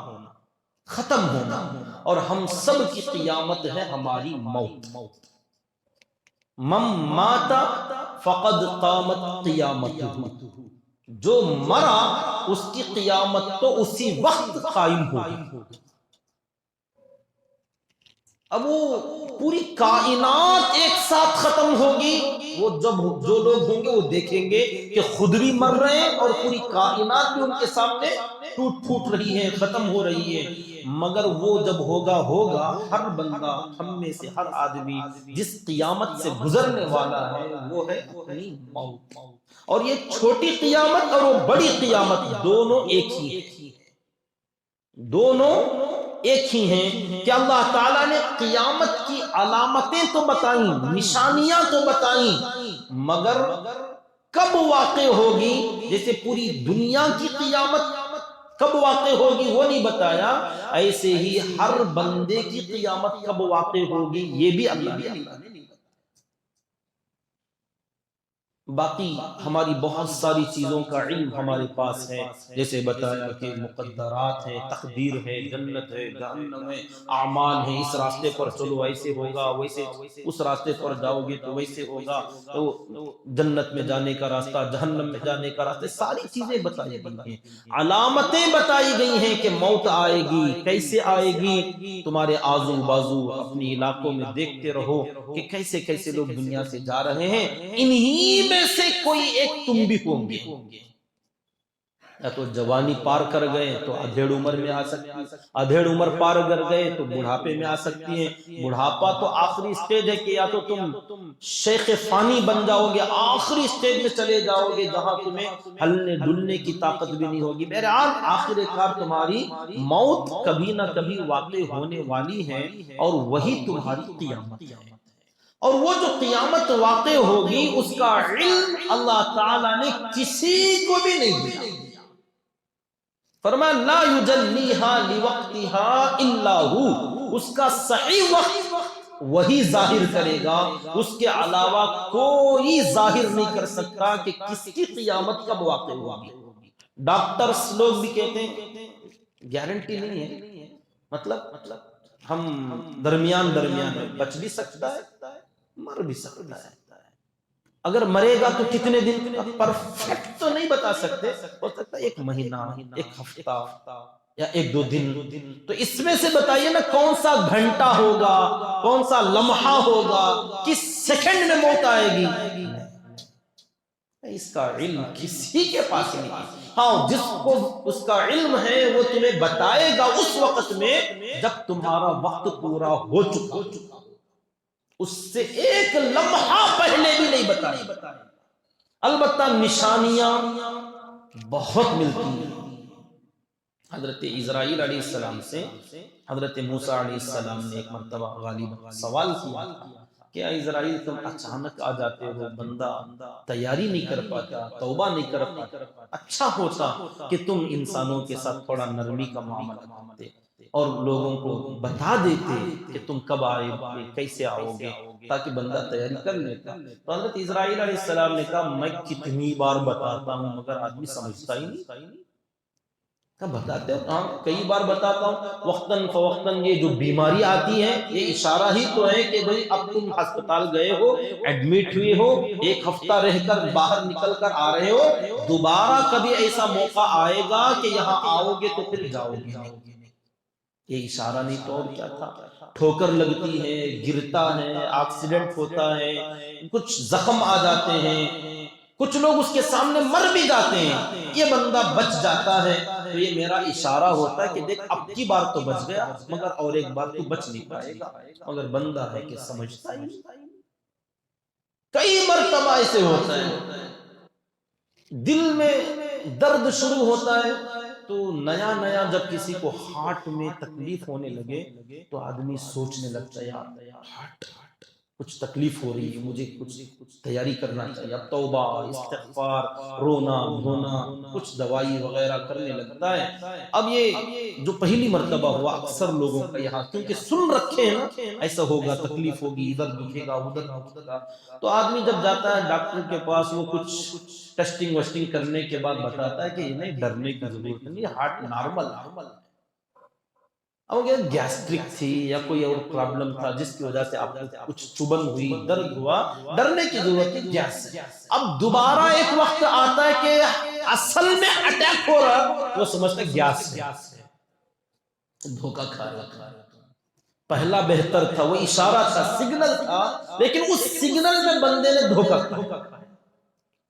ختم ہونا، اور ہم سب کی قیامت ہے ہماری موت۔ من مات فقد قامت قیامتہ، جو مرا اس کی قیامت تو اسی وقت قائم ہوگی۔ اب وہ پوری کائنات ایک ساتھ ختم ہوگی، وہ جب جو لوگ ہوں گے وہ دیکھیں گے کہ خود بھی مر رہے ہیں اور پوری کائنات بھی ان کے سامنے ٹوٹ پھوٹ رہی ہے، ختم ہو رہی ہے، مگر وہ جب ہوگا ہر بندہ، ہم میں سے ہر آدمی جس قیامت سے گزرنے والا ہے وہ ہے اپنی موت۔ اور یہ چھوٹی قیامت اور وہ بڑی قیامت دونوں ایک ہی ہیں، دونوں ایک ہی ہیں، کہ اللہ تعالیٰ نے قیامت کی علامتیں تو بتائیں، نشانیاں تو بتائیں، مگر کب واقع ہوگی، جیسے پوری دنیا کی قیامت کب واقع ہوگی وہ نہیں بتایا، ایسے ہی ہر بندے کی قیامت کب واقع ہوگی یہ بھی اللہ نے نہیں بتایا۔ باقی ہماری بہت ساری چیزوں کا علم ہمارے پاس ہے، جیسے بتایا کہ مقدرات ہیں، تقدیر ہے، جنت ہے، جہنم ہے، اعمال ہیں، اس راستے پر چلو ایسے ہوگا، ویسے اس راستے پر جاؤ گے تو ویسے ہوگا، تو جنت میں جانے کا راستہ، جہنم میں جانے کا راستہ، ساری چیزیں بتائی گئی ہیں، علامتیں بتائی گئی ہیں کہ موت آئے گی، کیسے آئے گی، تمہارے آزو بازو اپنی علاقوں میں دیکھتے رہو کہ کیسے کیسے لوگ دنیا سے جا رہے ہیں، انہی میں سے کوئی ایک تم بھی ہوں گے، یا تو جوانی پار کر گئے تو ادھیڑ عمر میں آ سکتی، ادھیڑ عمر پار کر گئے تو بڑھاپے میں آ سکتی ہیں، بڑھاپا تو آخری سٹیج ہے کہ یا تو تم شیخ فانی بن جاؤ گے، آخری سٹیج میں چلے جاؤ گے جہاں تمہیں ہلنے ڈلنے کی طاقت بھی نہیں ہوگی، بہرحال آخر کار تمہاری موت کبھی نہ کبھی واقع ہونے والی ہے، اور وہی تمہاری قیامت ہے۔ اور وہ جو قیامت واقع ہوگی اس کا علم اللہ تعالیٰ نے کسی کو بھی نہیں دیا، فرمایا لا یجلیھا لوقتھا الا ہو، اس کا صحیح وقت وہی ظاہر کرے گا، اس کے علاوہ کوئی ظاہر نہیں کر سکتا کہ کس کی قیامت کب واقع ہوگی۔ ڈاکٹرز لوگ بھی کہتے ہیں گارنٹی نہیں ہے، مطلب ہم درمیان میں بچ بھی سکتا ہے، مر بھی سکتا ہے۔ اگر مرے گا تو کتنے دن، پرفیکٹ تو نہیں بتا سکتے، ہو سکتا ہے 1 مہینہ، 1 ہفتہ یا 1-2 دن۔ تو اس میں سے بتائیے نا کون سا گھنٹہ ہوگا، کون سا لمحہ ہوگا، کس سیکنڈ میں موت آئے گی، اس کا علم کسی کے پاس نہیں۔ ہاں جس کو اس کا علم ہے وہ تمہیں بتائے گا اس وقت میں جب تمہارا وقت پورا ہو چکا، اس سے 1 لمحہ پہلے بھی نہیں بتائے۔ البتہ نشانیاں بہت ملتی ہیں۔ حضرت اسرائیل علیہ السلام سے حضرت موسیٰ علیہ السلام نے ایک مرتبہ غالباً سوال کیا کہ اسرائیل تم اچانک آ جاتے ہو، بندہ تیاری نہیں کر پاتا، توبہ نہیں کر پاتا، اچھا ہوتا کہ تم انسانوں کے ساتھ تھوڑا نرمی کا معاملہ کرتے اور لوگوں کو بتا دیتے کہ تم کب آئے گے، کیسے آؤ گے، تاکہ بندہ تیاری کر لیتا۔ تو حضرت اسرائیل علیہ السلام نے کہا میں کتنی بار بتاتا ہوں مگر آدمی سمجھتا ہی نہیں۔ بتاتے ہو؟ ہاں کئی بار بتاتا ہوں، وقتاً فوقتاً یہ جو بیماری آتی ہے یہ اشارہ ہی تو ہے کہ بھئی اب تم ہسپتال گئے ہو، ایڈمٹ ہوئے ہو، 1 ہفتہ رہ کر باہر نکل کر آ رہے ہو، دوبارہ کبھی ایسا موقع آئے گا کہ یہاں آؤ گے تو پھر جاؤ گے نہیں۔ یہ اشارہ نہیں تو اور کیا تھا؟ ٹھوکر لگتی ہے، گرتا ہے، ایکسیڈنٹ ہوتا ہے، کچھ زخم آ جاتے ہیں، کچھ لوگ اس کے سامنے مر بھی جاتے ہیں، یہ بندہ بچ جاتا ہے تو یہ میرا اشارہ ہوتا ہے کہ دیکھ اب کی بار تو بچ گیا مگر اور ایک بار تو بچ نہیں پائے گا۔ مگر بندہ ہے کہ سمجھتا ہی نہیں۔ کئی مرتبہ ایسے ہوتا ہے، دل میں درد شروع ہوتا ہے تو نیا جب کسی کو ہارٹ میں تکلیف ہونے لگے تو آدمی سوچنے لگتا ہے یار ہارٹ کچھ تکلیف ہو رہی ہے، مجھے کچھ تیاری کرنا چاہیے، اب توبہ، استغفار، رونا دھونا، کچھ دوائی وغیرہ کرنے لگتا ہے۔ اب یہ جو پہلی مرتبہ ہوا اکثر لوگوں کا یہاں کیونکہ سن رکھے ہیں نا ایسا ہوگا، تکلیف ہوگی، ادھر دکھے گا ادھر دکھے گا، تو آدمی جب جاتا ہے ڈاکٹر کے پاس وہ کچھ ٹیسٹنگ وسٹنگ کرنے کے بعد بتاتا ہے کہ انہیں ڈرنے کی ضرورت نہیں، ہارٹ نارمل ہے۔ اب یہ گیسٹرک تھی یا کوئی اور پرابلم تھا جس کی وجہ سے آپ کو کچھ چبن ہوئی، درد ہوا، ڈرنے کی ضرورت ہے، گیس ہے۔ اب دوبارہ ایک وقت آتا ہے کہ اصل میں اٹیک ہو رہا، وہ سمجھتا ہے گیس ہے، دھوکہ کھا رہا۔ پہلا بہتر تھا، وہ اشارہ تھا، سگنل تھا، لیکن اس سگنل میں بندے نے دھوکہ کھایا،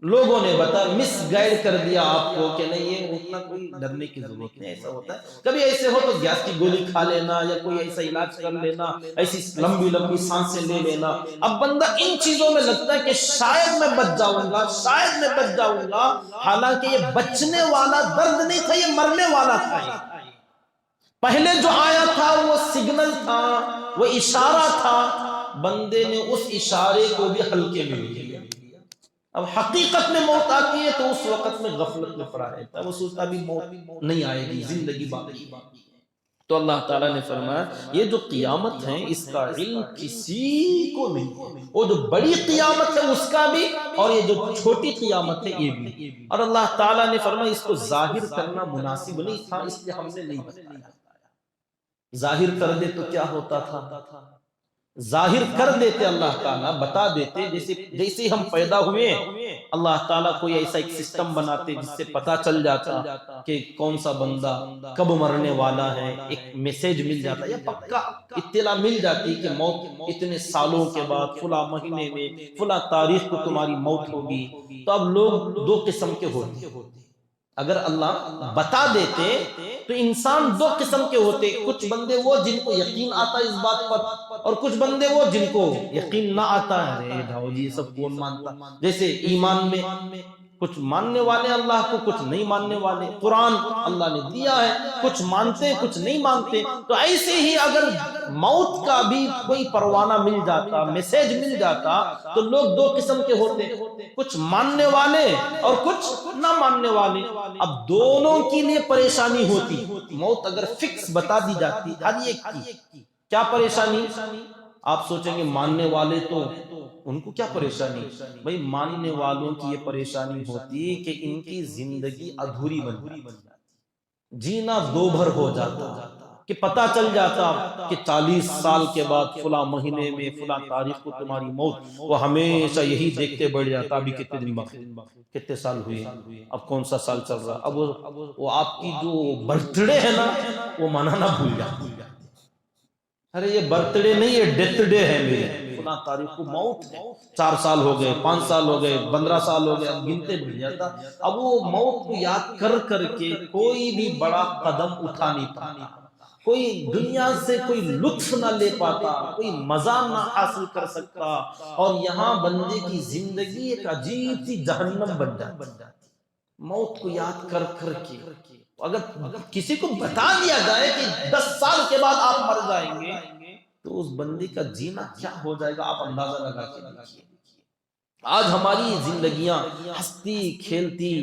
لوگوں نے مس گائیڈ کر دیا آپ کو کہ نہیں یہ اتنا کوئی ڈرنے کی ضرورت نہیں، ایسا ہوتا ہے کبھی ایسے ہو تو گیس کی گولی کھا لینا یا کوئی ایسا علاج کر لینا، ایسی لمبی سانسیں لے لینا۔ اب بندہ ان چیزوں میں لگتا ہے کہ شاید میں بچ جاؤں گا، شاید میں بچ جاؤں گا، حالانکہ یہ بچنے والا درد نہیں تھا، یہ مرنے والا تھا۔ پہلے جو آیا تھا وہ سگنل تھا، وہ اشارہ تھا، بندے نے اس اشارے کو بھی ہلکے میں لیا۔ اب حقیقت میں موت آتی ہے تو اس وقت میں غفلت میں پڑا رہتا ہے، وہ سوچتا بھی موت نہیں آئے گی، زندگی باقی ہے۔ تو اللہ تعالیٰ نے فرمایا یہ جو قیامت ہے اس کا علم کسی کو نہیں ہے، وہ جو بڑی قیامت ہے اس کا بھی اور یہ جو چھوٹی قیامت ہے یہ بھی۔ اور اللہ تعالیٰ نے فرمایا اس کو ظاہر کرنا مناسب نہیں تھا اس لیے ہم نے نہیں بتایا۔ ظاہر کر دے تو کیا ہوتا تھا؟ ظاہر کر دیتے، اللہ تعالیٰ بتا دیتے، جیسے ہم پیدا ہوئے اللہ تعالیٰ کوئی ایسا ایک سسٹم بناتے جس سے پتا چل جاتا کہ کون سا بندہ کب مرنے والا ہے، ایک میسیج مل جاتا یا پکا اطلاع مل جاتی کہ موت اتنے سالوں کے بعد فلاں مہینے میں فلاں تاریخ کو تمہاری موت ہوگی۔ تو اب لوگ 2 قسم کے ہوتے، اگر اللہ بتا دیتے تو انسان 2 قسم کے ہوتے، کچھ بندے وہ جن کو یقین آتا اس بات پر اور کچھ بندے وہ جن کو یقین نہ آتا ہے، ارے بھاؤ جی یہ سب کون مانتا۔ جیسے ایمان میں کچھ ماننے والے اللہ کو، کچھ نہیں ماننے والے۔ قرآن اللہ نے دیا ہے، کچھ مانتے کچھ نہیں مانتے۔ تو ایسے ہی اگر موت کا بھی کوئی پروانہ مل جاتا، میسج مل جاتا، تو لوگ دو قسم کے ہوتے، کچھ ماننے والے اور کچھ نہ ماننے والے۔ اب دونوں کے لیے پریشانی ہوتی۔ موت اگر فکس بتا دی جاتی ہر ایک کی، کیا پریشانی؟ آپ سوچیں گے ماننے والے تو ان کو کیا پریشانی؟ بھئی ماننے والوں کی یہ پریشانی ہوتی کہ ان کی زندگی ادھوری بن جاتی، جینا دو بھر ہو جاتا، کہ پتہ چل جاتا کہ 40 سال کے بعد فلاں مہینے میں فلاں تاریخ کو تمہاری موت، وہ ہمیشہ یہی دیکھتے بڑھ جاتا ابھی کتنے دن باقی، کتنے سال ہوئے، اب کون سا سال چل رہا۔ اب وہ آپ کی جو برتھ ڈے ہے نا وہ منانا بھول جاتا۔ ارے یہ برتھ ڈے نہیں، یہ ڈیتھ ڈے ہے میرے، فلاں تاریخ کو موت ہے، 4 سال ہو گئے، 5 سال ہو گئے، 15 سال ہو گئے، اب گنتے بڑھ جاتا۔ اب وہ موت کو یاد کر کر کے کوئی بھی بڑا قدم اٹھا نہیں پاتا، کوئی دنیا سے کوئی لطف نہ لے پاتا، کوئی مزہ نہ حاصل کر سکتا، اور یہاں بندے کی زندگی ایک عجیب سی جہنم بن جاتی موت کو یاد کر کر کے۔ اگر کسی کو بتا دیا جائے کہ 10 سال کے بعد آپ مر جائیں گے تو اس بندے کا جینا کیا ہو جائے گا، آپ اندازہ لگا کے دیکھیے۔ آج ہماری زندگیاں ہنستی کھیلتی،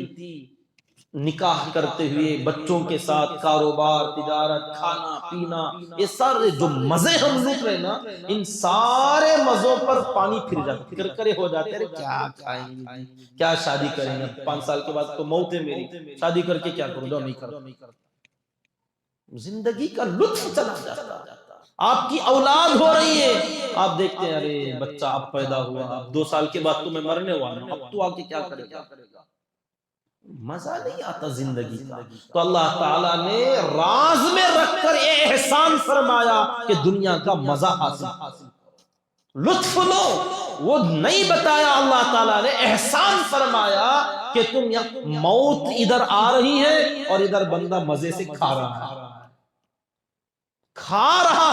نکاح کرتے ہوئے بچوں کے ساتھ، کاروبار، تجارت، کھانا پینا، یہ سارے جو مزے ہم لوٹ رہے نا، ان سارے مزوں پر پانی پھر جاتا، کرکرے ہو جاتے ہیں۔ کیا کھائیں گے، کیا شادی کریں گے، 5 سال کے بعد تو موت ہے میری، شادی کر کے کیا کروں، جو نہیں کرتا۔ زندگی کا لطف چلا جاتا۔ آپ کی اولاد ہو رہی ہے، آپ دیکھتے ہیں ارے بچہ اب پیدا ہوا، اب 2 سال کے بعد تو میں مرنے والا ہوں، اب تو آ کے کیا کرے گا۔ مزہ نہیں آتا زندگی کا۔ تو اللہ تعالیٰ نے راز میں رکھ کر یہ احسان فرمایا کہ دنیا کا مزہ حاصل کرو، لطف لو، وہ نہیں بتایا اللہ تعالیٰ نے، احسان فرمایا کہ تم موت ادھر آ رہی ہے اور ادھر بندہ مزے سے کھا رہا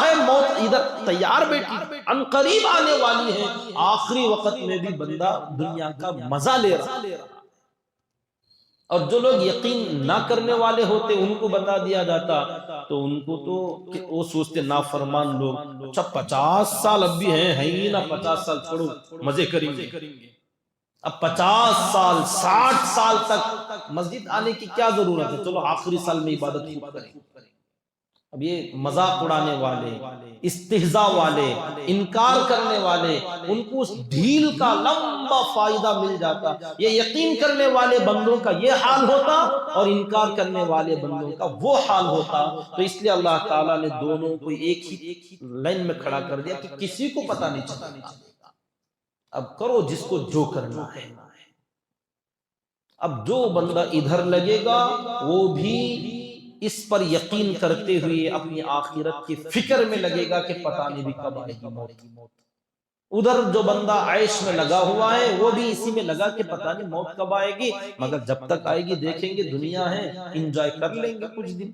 ہے، موت ادھر تیار بیٹھی، عنقریب آنے والی ہے، آخری وقت میں بھی بندہ دنیا کا مزہ لے رہا۔ اور جو لوگ یقین نہ کرنے والے ہوتے ان کو بتا دیا جاتا تو ان کو تو وہ سوچتے نافرمان لوگ، اچھا 50 سال اب بھی ہیں ہی نا، 50 سال چھوڑو مزے کریں گے، اب 50 سال 60 سال تک مسجد آنے کی کیا ضرورت ہے، چلو آخری سال میں عبادت خوب کریں۔ اب یہ مذاق اڑانے والے، استہزاء والے، انکار کرنے والے، ان کو اس ڈھیل کا لمبا فائدہ مل جاتا۔ یہ یقین کرنے والے بندوں کا یہ حال ہوتا اور انکار کرنے والے بندوں کا وہ حال ہوتا۔ تو اس لیے اللہ تعالیٰ نے دونوں کو ایک ہی لائن میں کھڑا کر دیا کہ کسی کو پتہ نہیں چلے گا، اب کرو جس کو جو کرنا ہے۔ اب جو بندہ ادھر لگے گا وہ بھی اس پر یقین کرتے ہوئے اپنی آخرت کی فکر میں لگے گا کہ پتہ نہیں بھی کب آئے گی موت۔ ادھر جو بندہ عیش میں لگا ہوا ہے وہ بھی اسی میں لگا کہ پتہ نہیں موت کب آئے گی، مگر جب تک آئے گی دیکھیں گے، دنیا ہے، انجوائے کر لیں گے کچھ دن۔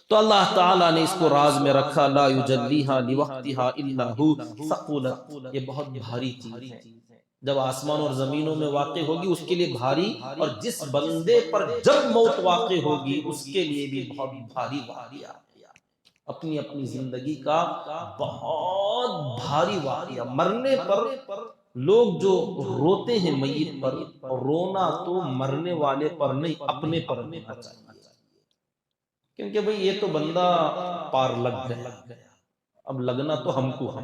تو اللہ تعالیٰ نے اس کو راز میں رکھا، لا یجلیہا لوقتہا الا ہو، ثقلت، یہ بہت بھاری چیز ہے، جب آسمان اور زمینوں میں واقع ہوگی اس کے لیے بھاری، اور جس بندے پر جب موت واقع ہوگی اس کے لیے بھی بہت بھاری واقعہ، اپنی اپنی زندگی کا بہت بھاری واقعہ۔ مرنے پر لوگ جو روتے ہیں میت پر، رونا تو مرنے والے پر نہیں اپنے پر ہونا چاہیے، کیونکہ بھئی یہ تو بندہ پار لگ گیا، اب لگنا تو ہم کو ہے،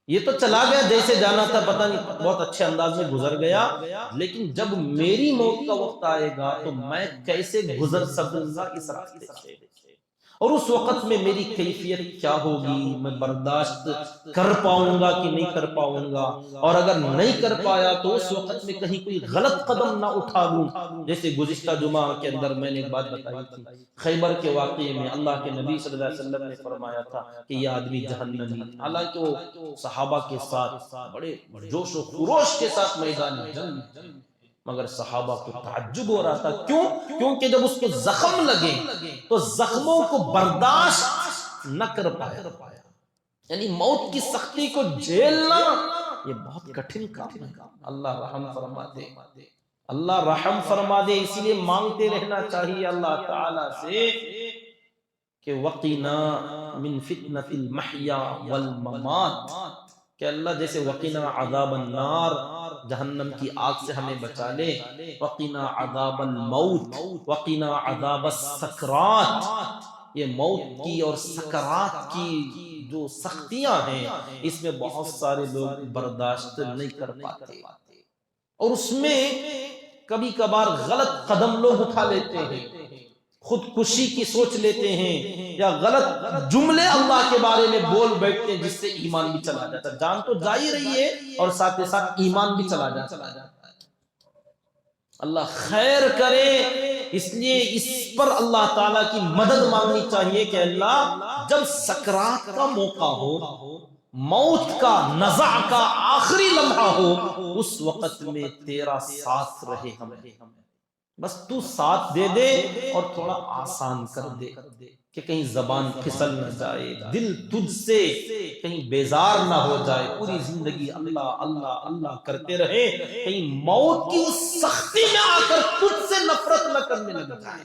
یہ تو چلا گیا جیسے جانا تھا، پتہ نہیں بہت اچھے انداز میں گزر گیا، لیکن جب میری موت کا وقت آئے گا تو میں کیسے گزر سکوں گا اس راستے سے، اور اس وقت میں میری کیفیت کیا ہوگی، میں برداشت کر پاؤں گا کہ نہیں کر پاؤں گا، اور اگر نہیں کر پایا تو اس وقت میں کہیں کوئی غلط قدم نہ اٹھا لوں۔ جیسے گزشتہ جمعہ کے اندر میں نے ایک بات بتائی تھی، خیبر کے واقعے میں اللہ کے نبی صلی اللہ علیہ وسلم نے فرمایا تھا کہ یہ آدمی جہنمی، حالانکہ وہ صحابہ کے ساتھ بڑے جوش و خروش کے ساتھ میدان جنگ، مگر صحابہ کو تعجب ہو رہا تھا، کیوں؟ کیونکہ جب اس کو زخم لگے تو زخموں کو برداشت نہ کر پایا، یعنی موت کی سختی کو جھیلنا یہ بہت کٹھن کام ہے. اللہ رحم فرما دے، اللہ رحم فرما دے. اسی لیے مانگتے رہنا چاہیے اللہ تعالی سے کہ وقنا من فتنة المحیا والممات، کہ اللہ جیسے وقنا عذاب النار، جہنم کی آگ سے ہمیں بچا لے، وقنا عذاب الموت، وقنا عذاب السکرات. یہ موت کی اور سکرات کی جو سختیاں ہیں اس میں بہت سارے لوگ برداشت نہیں کر پاتے، اور اس میں کبھی کبھار غلط قدم لوگ اٹھا لیتے ہیں، خودکشی کی سوچ لیتے ہیں، یا غلط جملے اللہ کے بارے میں بول بیٹھتے ہیں جس سے ایمان بھی چلا جاتا ہے. جان تو جا ہی رہی ہے اور ساتھ ساتھ ایمان بھی چلا جاتا ہے. اللہ خیر کرے. اس لیے اس پر اللہ تعالیٰ کی مدد مانگنی چاہیے کہ اللہ جب سکرات کا موقع ہو، موت کا نزع کا آخری لمحہ ہو، اس وقت میں تیرا ساتھ رہے ہمیں، بس تو ساتھ دے دے اور تھوڑا آسان کر دے کہ کہیں زبان پھسل نہ جائے، دل تجھ سے کہیں بیزار نہ ہو جائے، پوری زندگی اللہ اللہ اللہ کرتے رہے، کہیں موت کی اس سختی میں آ کر تجھ سے نفرت نہ کرنے لگ جائے.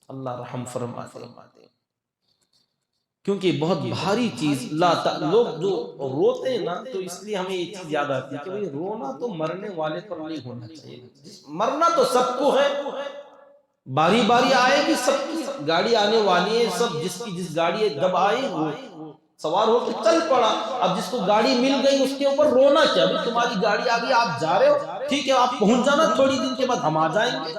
اللہ رحم فرما دے. کیونکہ بہت بھاری چیز لوگ جو روتے ہیں نا، تو اس لیے ہمیں یہ چیز یاد آتی ہے کہ بھئی رونا تو مرنے والے پر نہیں ہونا چاہیے. مرنا تو سب کو ہے، باری باری آئے گی، سب کی گاڑی آنے والی ہے، سب جس کی جس گاڑی جب آئی وہ سوار ہو کے چل پڑا. اب جس کو گاڑی مل گئی اس کے اوپر رونا کیا؟ تمہاری گاڑی آ گئی، آپ جا رہے ہو، ٹھیک ہے آپ پہنچ جانا، تھوڑی دن کے بعد ہم آ جائیں گے.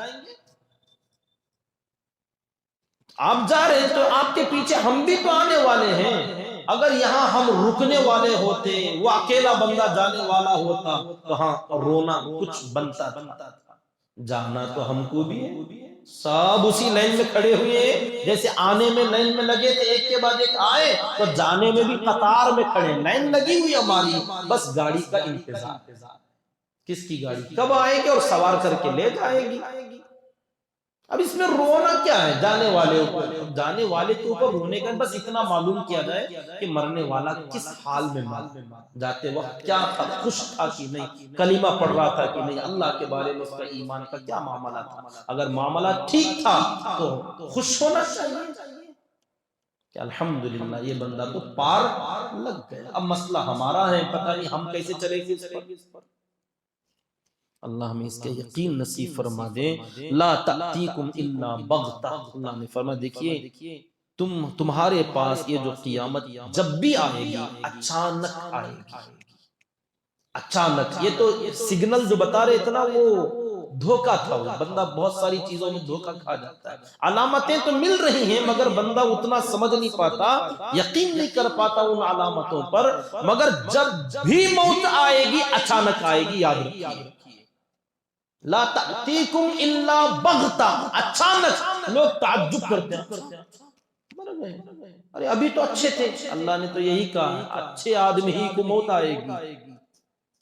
آپ جا رہے ہیں تو آپ کے پیچھے ہم بھی تو آنے والے ہیں. اگر یہاں ہم رکنے والے ہوتے، وہ اکیلا بندہ جانے والا ہوتا، تو ہاں رونا کچھ بنتا تھا. جانا تو ہم کو بھی ہے، سب اسی لائن میں کھڑے ہوئے ہیں. جیسے آنے میں لائن میں لگے تھے، ایک کے بعد ایک آئے، تو جانے میں بھی قطار میں کھڑے، لائن لگی ہوئی ہماری، بس گاڑی کا انتظار. کس کی گاڑی کب آئے گی اور سوار کر کے لے جائے گی. اب اس میں رونا کیا ہے؟ جانے والے اوپر، جانے والے کے اوپر رونے کا بس اتنا معلوم کیا جائے کہ مرنے والا کس حال میں مر جاتے وقت کیا تھا، خوش تھا کہ نہیں، کلمہ پڑھ رہا تھا کہ نہیں، اللہ کے بارے میں اس کا ایمان کا کیا معاملہ تھا. اگر معاملہ ٹھیک تھا تو خوش ہونا چاہیے کہ الحمدللہ یہ بندہ تو پار لگ گیا. اب مسئلہ ہمارا ہے، پتہ نہیں ہم کیسے چلے گے اس پر. اللہ ہمیں اس کے یقین نصیب فرما دے. لا تأتیکم الا بغتہ، اللہ نے فرما دیکھیے تمہارے پاس یہ جو قیامت جب بھی آئے گی اچانک آئے گی. اچانک، یہ تو سگنل جو بتا رہے تھے نا وہ دھوکہ تھا. وہ بندہ بہت ساری چیزوں میں دھوکہ کھا جاتا ہے. علامتیں تو مل رہی ہیں مگر بندہ اتنا سمجھ نہیں پاتا، یقین نہیں کر پاتا ان علامتوں پر. مگر جب بھی موت آئے گی اچانک آئے گی، یاد رکھیے. لا تأتیکم الا بغتہ، اچانک. لوگ تعجب کرتے ہیں، ارے ابھی تو اچھے تھے. اللہ نے تو یہی کہا اچھے آدمی ہی کو موت آئے گی.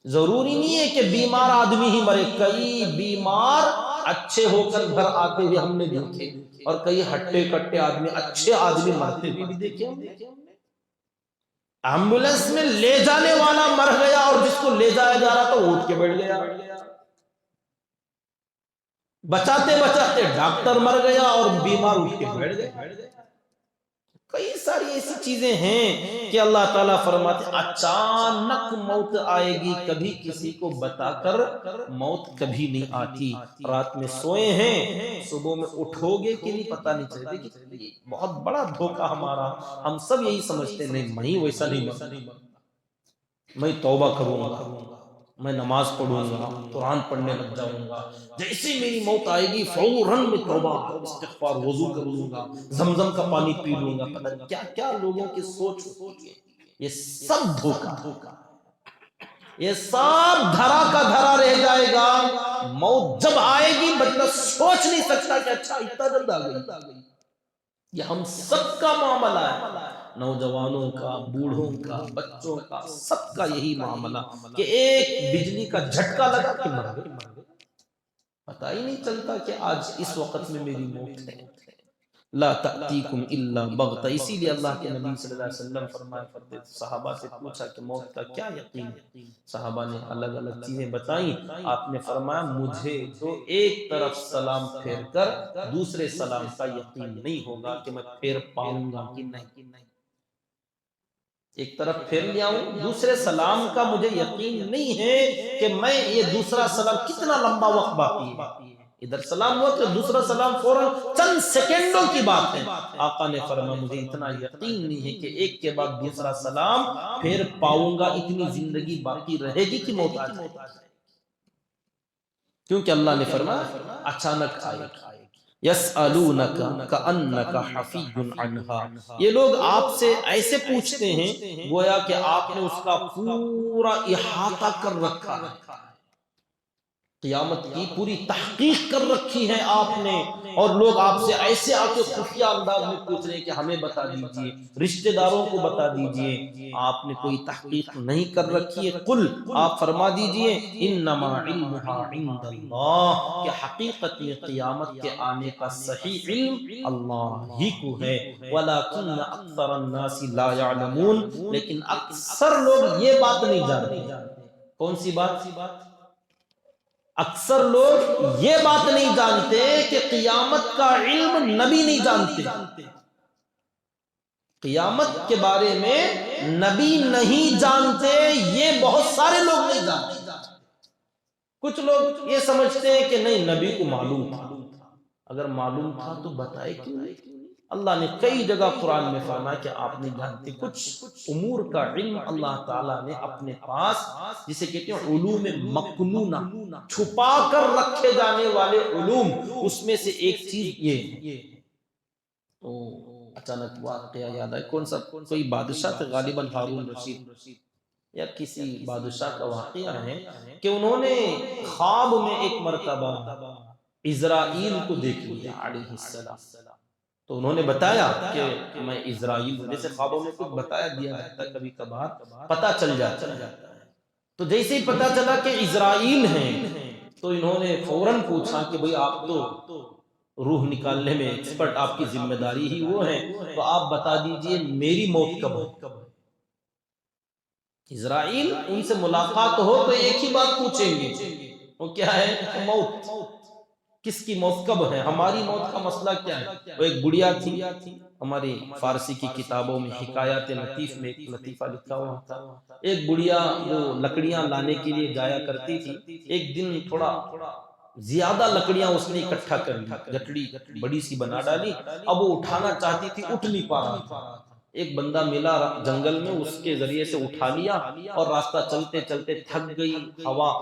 ضروری نہیں ہے کہ بیمار آدمی ہی مرے، کئی بیمار اچھے ہو کر گھر آتے ہوئے ہم نے دیکھے، اور کئی ہٹے کٹے آدمی اچھے آدمی مرتے ہوئے بھی دیکھے ہم نے. ایمبولنس میں لے جانے والا مر گیا اور جس کو لے جایا جا رہا تھا وہ اٹھ کے بیٹھ گیا. بچاتے بچاتے ڈاکٹر مر گیا اور بیمار اٹھ کے بیٹھ گئے. کئی ساری ایسی چیزیں ہیں کہ اللہ تعالیٰ فرماتے اچانک موت آئے گی. کبھی کسی کو بتا کر موت کبھی نہیں آتی. رات میں سوئے ہیں، صبح میں اٹھو گے کہ نہیں پتہ نہیں چلے. دیکھیے بہت بڑا دھوکہ ہمارا. ہم سب یہی سمجھتے ہیں نہیں میں ویسا نہیں مروں، میں توبہ کروں گا، میں نماز پڑھوں گا، قرآن پڑھنے لگ جاؤں گا، جیسے میری موت آئے گی فوراً میں توبہ استغفار وضو کر لوں گا، زمزم کا پانی پی لوں گا. پتہ نہیں کیا کیا لوگوں کی سوچ ہوتی ہے. یہ سب دھوکہ، یہ سب دھرا کا دھرا رہ جائے گا. موت جب آئے گی بندہ سوچ نہیں سکتا کہ اچھا اتنا جلد آ گئی. یہ ہم سب کا معاملہ ہے، نوجوانوں کا، بوڑھوں کا، بچوں کا، سب کا یہی معاملہ کہ ایک بجلی کا جھٹکا لگا کہ مر گئے. پتہ ہی نہیں چلتا کہ آج اس وقت میں میری موت ہے. لا تأتیکم الا بغتہ، اسی لیے اللہ کے نبی صلی اللہ علیہ وسلم فرمایا کرتے تھے، صحابہ سے پوچھا کہ موت کا کیا یقین ہے، صحابہ نے الگ الگ چیزیں بتائیں، آپ نے فرمایا مجھے تو ایک طرف سلام پھیر کر دوسرے سلام کا یقین نہیں ہوگا کہ میں پھیر پاؤں گا کہ نہیں، ایک طرف پھیر لیا ہوں، دوسرے سلام کا مجھے یقین نہیں ہے کہ میں یہ دوسرا سلام کتنا لمبا وقت باقی ہے، ادھر سلام ہوا تو دوسرا سلام فوراً چند سیکنڈوں کی بات ہے، آقا نے فرمایا مجھے اتنا یقین نہیں ہے کہ ایک کے بعد دوسرا سلام پھر پاؤں گا، اتنی زندگی باقی رہے گی کہ موت آ جائے گی، کیونکہ اللہ نے فرمایا اچانک آئے گی، یسألونک کأنک حفی عنہا، یہ لوگ آپ سے ایسے پوچھتے ہیں گویا کہ آپ نے اس کا پورا احاطہ کر رکھا ہے، قیامت کی پوری تحقیق کر رکھی ہے آپ نے، اور لوگ آپ سے ایسے آ کے خفیہ انداز میں پوچھ رہے ہیں کہ ہمیں بتا دیجئے، رشتہ داروں کو بتا دیجئے، آپ نے کوئی تحقیق نہیں کر رکھی ہے، قل آپ فرما دیجئے انما علمها عند اللہ، کہ حقیقت میں قیامت کے آنے کا صحیح علم اللہ ہی کو ہے، ولیکن اکثر الناس لا يعلمون، لیکن اکثر لوگ یہ بات نہیں جانتے، کون سی بات؟ اکثر لوگ یہ بات نہیں جانتے کہ قیامت کا علم نبی نہیں جانتے، قیامت کے بارے میں نبی نہیں جانتے، یہ بہت سارے لوگ نہیں جانتے، کچھ لوگ یہ سمجھتے ہیں کہ نہیں نبی کو معلوم تھا، اگر معلوم تھا تو بتائے کیوں نہیں؟ اللہ نے کئی جگہ قرآن میں فرمایا کہ آپ نہیں جانتے، کچھ امور کا علم اللہ تعالیٰ نے اپنے پاس، جسے کہتے ہیں علوم مکنونہ، چھپا کر رکھے جانے والے علوم، اس میں سے ایک چیز یہ ہے۔ تو اچانک واقعہ یاد آئے، کون سا؟ کوئی بادشاہ تھے غالباً ہارون رشید یا کسی بادشاہ کا واقعہ ہے کہ انہوں نے خواب میں ایک مرتبہ اسرائیل کو دیکھ لیا علیہ السلام، تو انہوں نے بتایا کہ میں اسرائیل ہوں، جیسے خوابوں میں کچھ بتایا دیا جاتا ہے کبھی کبھار پتہ چل جاتا ہے، تو جیسے ہی پتہ چلا کہ اسرائیل ہیں تو انہوں نے فوراً پوچھا کہ بھئی آپ تو روح نکالنے میں ایکسپرٹ، آپ کی ذمہ داری ہی وہ ہے، تو آپ بتا دیجئے میری موت کب ہے؟ اسرائیل ان سے ملاقات ہو تو ایک ہی بات پوچھیں گے، وہ کیا ہے؟ موت، کس کی موت کب ہے؟ ہماری موت کا مسئلہ کیا ہے؟ وہ ایک بڑھیا تھی، ہماری فارسی کی کتابوں میں حکایات لطیف میں ایک لطیفہ لکھا ہوا تھا، ایک بڑھیا وہ لکڑیاں لانے کے لیے جایا کرتی تھی، ایک دن تھوڑا زیادہ لکڑیاں اس نے اکٹھا کر لی، گٹڑی بڑی سی بنا ڈالی، اب وہ اٹھانا چاہتی تھی، اٹھ نہیں پا رہا تھا، ایک بندہ ملا جنگل میں، اس کے ذریعے سے اٹھا لیا، اور راستہ چلتے چلتے تھک گئی، ہوا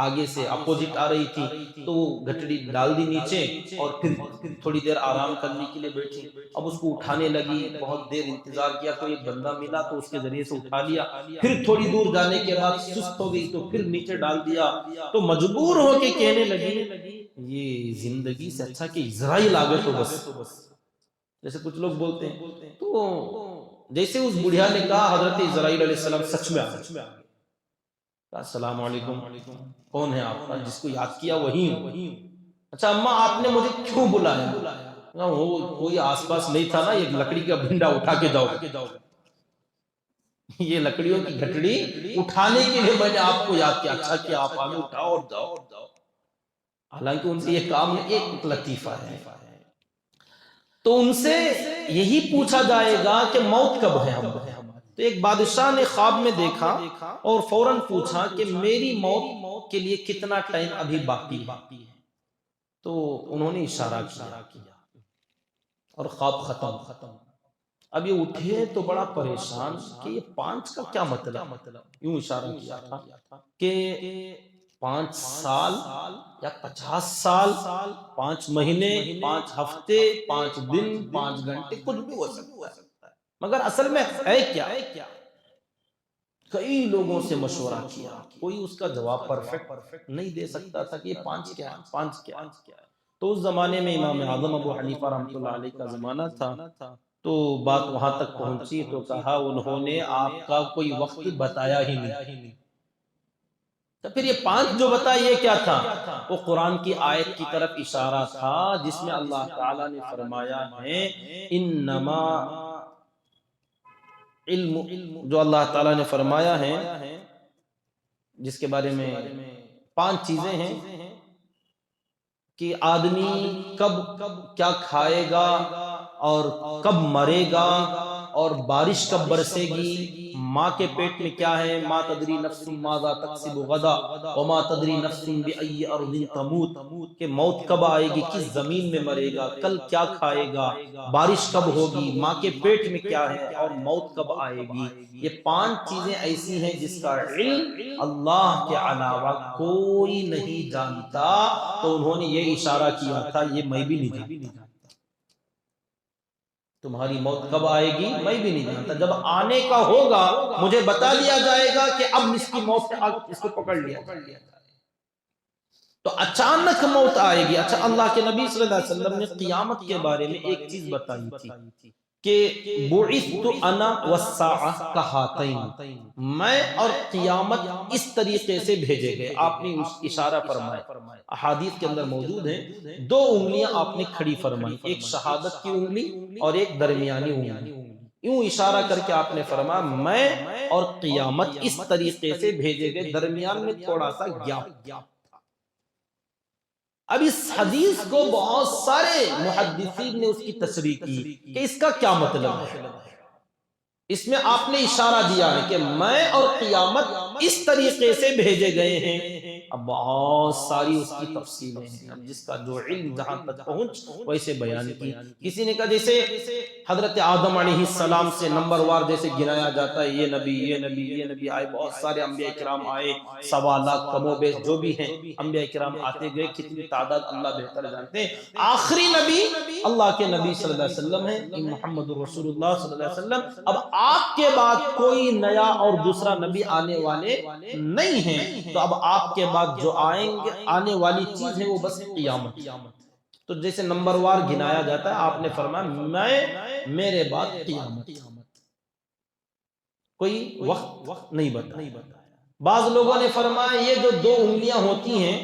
آگے سے اپوزٹ آ رہی تھی، تو وہ گھٹڑی ڈال دی نیچے، اور پھر تھوڑی دیر آرام کرنے کے لیے بیٹھی، اب اس کو اٹھانے لگی، بہت دیر انتظار کیا، تو ایک بندہ ملا تو اس کے ذریعے سے اٹھا لیا، پھر تھوڑی دور جانے کے بعد سست ہو گئی تو پھر نیچے ڈال دیا، تو مجبور ہو کے کہنے لگی یہ زندگی سے اچھا کہ اسرائیل آگے تو بس، جیسے کچھ لوگ بولتے ہیں، تو جیسے اس بڑھیا نے کہا حضرت اسرائیل علیہ السلام سچ میں آگے، السلام علیکم، کون ہے آپ کا؟ جس کو یاد کیا وہی ہوں، اچھا اماں آپ نے مجھے کیوں بلایا؟ وہ کوئی آس پاس نہیں تھا نا، ایک لکڑی کا بھنڈا اٹھا کے جاؤ، یہ لکڑیوں کی گھٹڑی اٹھانے کے لیے میں نے آپ کو یاد کیا، اچھا کیا آپ آگے اٹھاؤ اور جاؤ، حالانکہ ان سے یہ کام ایک لطیفہ ہے، تو ان سے یہی پوچھا جائے گا کہ موت کب ہے ہماری، تو ایک بادشاہ نے خواب میں دیکھا اور فوراً پوچھا کہ میری موت کے لیے کتنا ٹائم ابھی باقی ہے، تو انہوں نے اشارہ کیا اور خواب ختم، اب یہ اٹھے تو بڑا پریشان کہ یہ 5 کا کیا مطلب، یوں اشارہ کیا تھا کہ 5 سال یا 50 سال، 5 مہینے، 5 ہفتے، 5 دن، 5 گھنٹے، کچھ بھی ہو سکتا ہے، مگر اصل میں ہے کیا؟ کئی لوگوں سے مشورہ کیا، کوئی اس کا جواب پرفیکٹ نہیں دے سکتا تھا کہ یہ 5 کیا ہے، 5 کیا ہے، تو اس زمانے میں امام اعظم ابو حنیفہ رحمۃ اللہ علیہ کا زمانہ تھا، تو بات وہاں تک پہنچی تو کہا انہوں نے آپ کا کوئی وقت بتایا ہی نہیں، تو پھر یہ 5 جو بتا یہ کیا تھا؟ وہ قرآن کی آیت کی طرف اشارہ تھا جس میں اللہ تعالیٰ نے فرمایا ہے انما علم، جو اللہ تعالیٰ نے فرمایا ہے جس کے بارے میں 5 چیزیں ہیں کہ آدمی کب کیا کھائے گا اور کب مرے گا اور بارش کب برسے گی، ماں کے پیٹ میں کیا ہے، ما تدری نفس ماذا تکسب غدا وما تدری نفس بأی ارض تموت، کہ موت کب آئے گی، کس زمین میں مرے گا، کل کیا کھائے گا، بارش کب ہوگی، ماں کے پیٹ میں کیا ہے اور موت کب آئے گی۔ یہ 5 چیزیں ایسی ہیں جس کا علم اللہ کے علاوہ کوئی نہیں جانتا، تو انہوں نے یہ اشارہ کیا تھا یہ میں بھی نہیں جانتا، تمہاری موت کب آئے گی میں بھی نہیں جانتا، جب آنے کا ہوگا مجھے بتا دیا جائے گا کہ اب اس کی موت سے اس کو پکڑ لیا جائے، تو اچانک موت آئے گی۔ اچھا، اللہ کے نبی صلی اللہ علیہ وسلم نے قیامت کے بارے میں ایک چیز بتائی تھی کہ بعثت انا والساعہ کہاتین، میں اور قیامت اس طریقے سے بھیجے گئے۔ آپ نے اشارہ فرمایا، احادیث کے اندر موجود ہیں، 2 انگلیاں آپ نے کھڑی فرمائی، ایک شہادت کی انگلی اور ایک درمیانی انگلی، یوں اشارہ کر کے آپ نے فرمایا میں اور قیامت اس طریقے سے بھیجے گئے، درمیان میں تھوڑا سا گیپ۔ اب اس حدیث کو بہت سارے محدثین نے اس کی تشریح کی کہ اس کا کیا مطلب ہے۔ اس میں آپ نے اشارہ دیا ہے کہ میں اور قیامت اس طریقے سے بھیجے گئے ہیں، اب بہت ساری اس کی تفصیلیں ہیں، اب جس کا جو علم جہاں تک پہنچ ویسے بیان کی۔ کسی نے کہا جیسے حضرت آدم علیہ السلام سے نمبر وار جیسے گنایا جاتا ہے، یہ نبی یہ نبی یہ نبی آئے، بہت سارے انبیاء کرام آئے، 1.25 لاکھ کم و بیش جو بھی ہیں انبیاء کرام آتے گئے، کتنی تعداد اللہ بہتر جانتے ہیں۔ آخری نبی اللہ کے نبی صلی اللہ علیہ وسلم ہیں، محمد رسول اللہ صلی اللہ علیہ وسلم۔ اب آپ کے بعد کوئی نیا اور دوسرا نبی آنے والے نہیں ہیں، تو اب آپ کے بعد جو آنے والی چیز ہے وہ بس قیامت۔ تو جیسے نمبر وار گنایا جاتا ہے، آپ نے فرمایا میں میرے بعد قیامت، کوئی وقت نہیں بتایا۔ بعض لوگوں نے فرمایا یہ جو 2 انگلیاں ہوتی ہیں،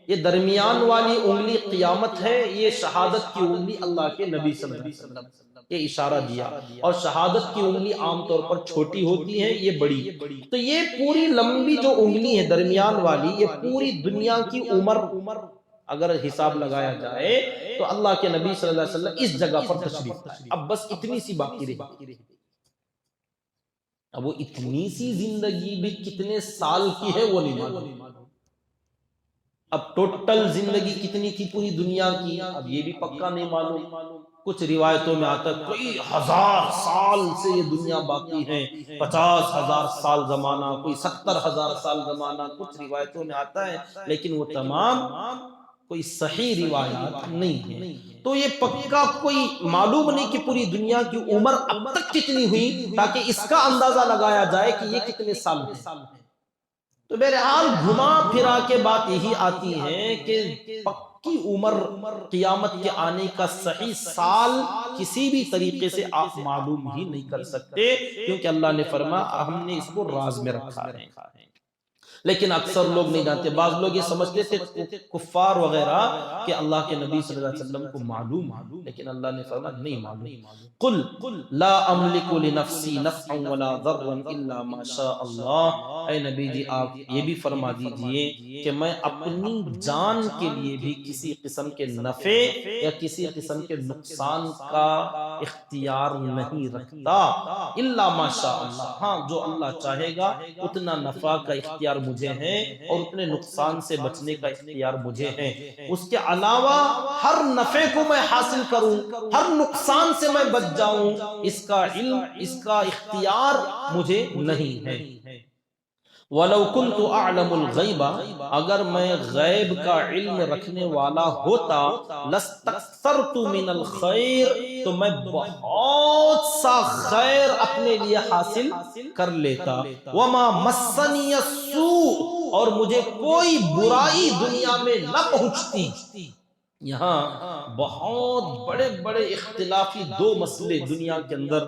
یہ درمیان والی انگلی قیامت ہے، یہ شہادت کی انگلی اللہ کے نبی صلی اللہ علیہ وسلم، یہ اشارہ دیا۔ اور شہادت کی انگلی عام طور پر چھوٹی ہوتی ہے، یہ بڑی، تو یہ پوری لمبی جو انگلی ہے درمیان والی، یہ پوری دنیا کی عمر اگر حساب لگایا جائے تو اللہ کے نبی صلی اللہ علیہ وسلم اس جگہ پر تشریف لائے، اب بس اتنی سی باقی رہی۔ اب وہ اتنی سی زندگی بھی کتنے سال کی ہے وہ نہیں معلوم، اب ٹوٹل زندگی کتنی تھی پوری دنیا کی اب یہ بھی پکا نہیں معلوم۔ کچھ روایتوں میں آتا ہے کوئی 1000 سال سے یہ دنیا باقی ہے، 50,000 سال زمانہ، کوئی 70,000 سال زمانہ، کچھ روایتوں میں آتا ہے، لیکن وہ تمام کوئی صحیح روایات نہیں ہے۔ تو یہ پکا کوئی معلوم نہیں کہ پوری دنیا کی عمر اب تک کتنی ہوئی، تاکہ اس کا اندازہ لگایا جائے کہ یہ کتنے سال ہے۔ تو بہرحال گھما پھرا کے بات یہی آتی ہے کہ پکی عمر قیامت کے آنے کا صحیح سال کسی بھی طریقے سے آپ معلوم ہی نہیں کر سکتے، کیونکہ اللہ نے فرمایا ہم نے اس کو راز میں رکھا ہے۔ لیکن اکثر لوگ نہیں جانتے، بعض لوگ یہ سمجھتے تھے کفار وغیرہ کہ اللہ کے نبی صلی اللہ علیہ وسلم کو معلوم، لیکن اللہ نے فرمایا نہیں معلوم۔ قل لا املک لنفسی نفعا ولا ضرا الا ما شاء اللہ، اے نبی جی آپ یہ بھی فرما دیجئے کہ میں اپنی جان کے لیے بھی کسی قسم کے نفع یا کسی قسم کے نقصان کا اختیار نہیں رکھتا، الا ما شاء اللہ، ہاں جو اللہ چاہے گا اتنا نفع کا اختیار مجھے ہے اور اتنے نقصان سے بچنے کا اختیار مجھے ہے، اس کے علاوہ ہر نفع کو میں حاصل کروں، ہر نقصان سے میں بچ جاؤں، اس کا علم، اس کا اختیار مجھے نہیں ہے۔ وَلَوْ كُنْتُ أَعْلَمُ الْغَيْبَ، اگر میں غیب کا علم رکھنے والا ہوتا، لَاسْتَكْثَرْتُ مِنَ الْخَيْرِ، تو میں بہت سا خیر اپنے لیے حاصل کر لیتا، وَمَا مَسَّنِيَ السُّوءُ، اور مجھے کوئی برائی دنیا میں نہ پہنچتی۔ یہاں بہت بڑے بڑے اختلافی 2 مسئلے دنیا کے اندر،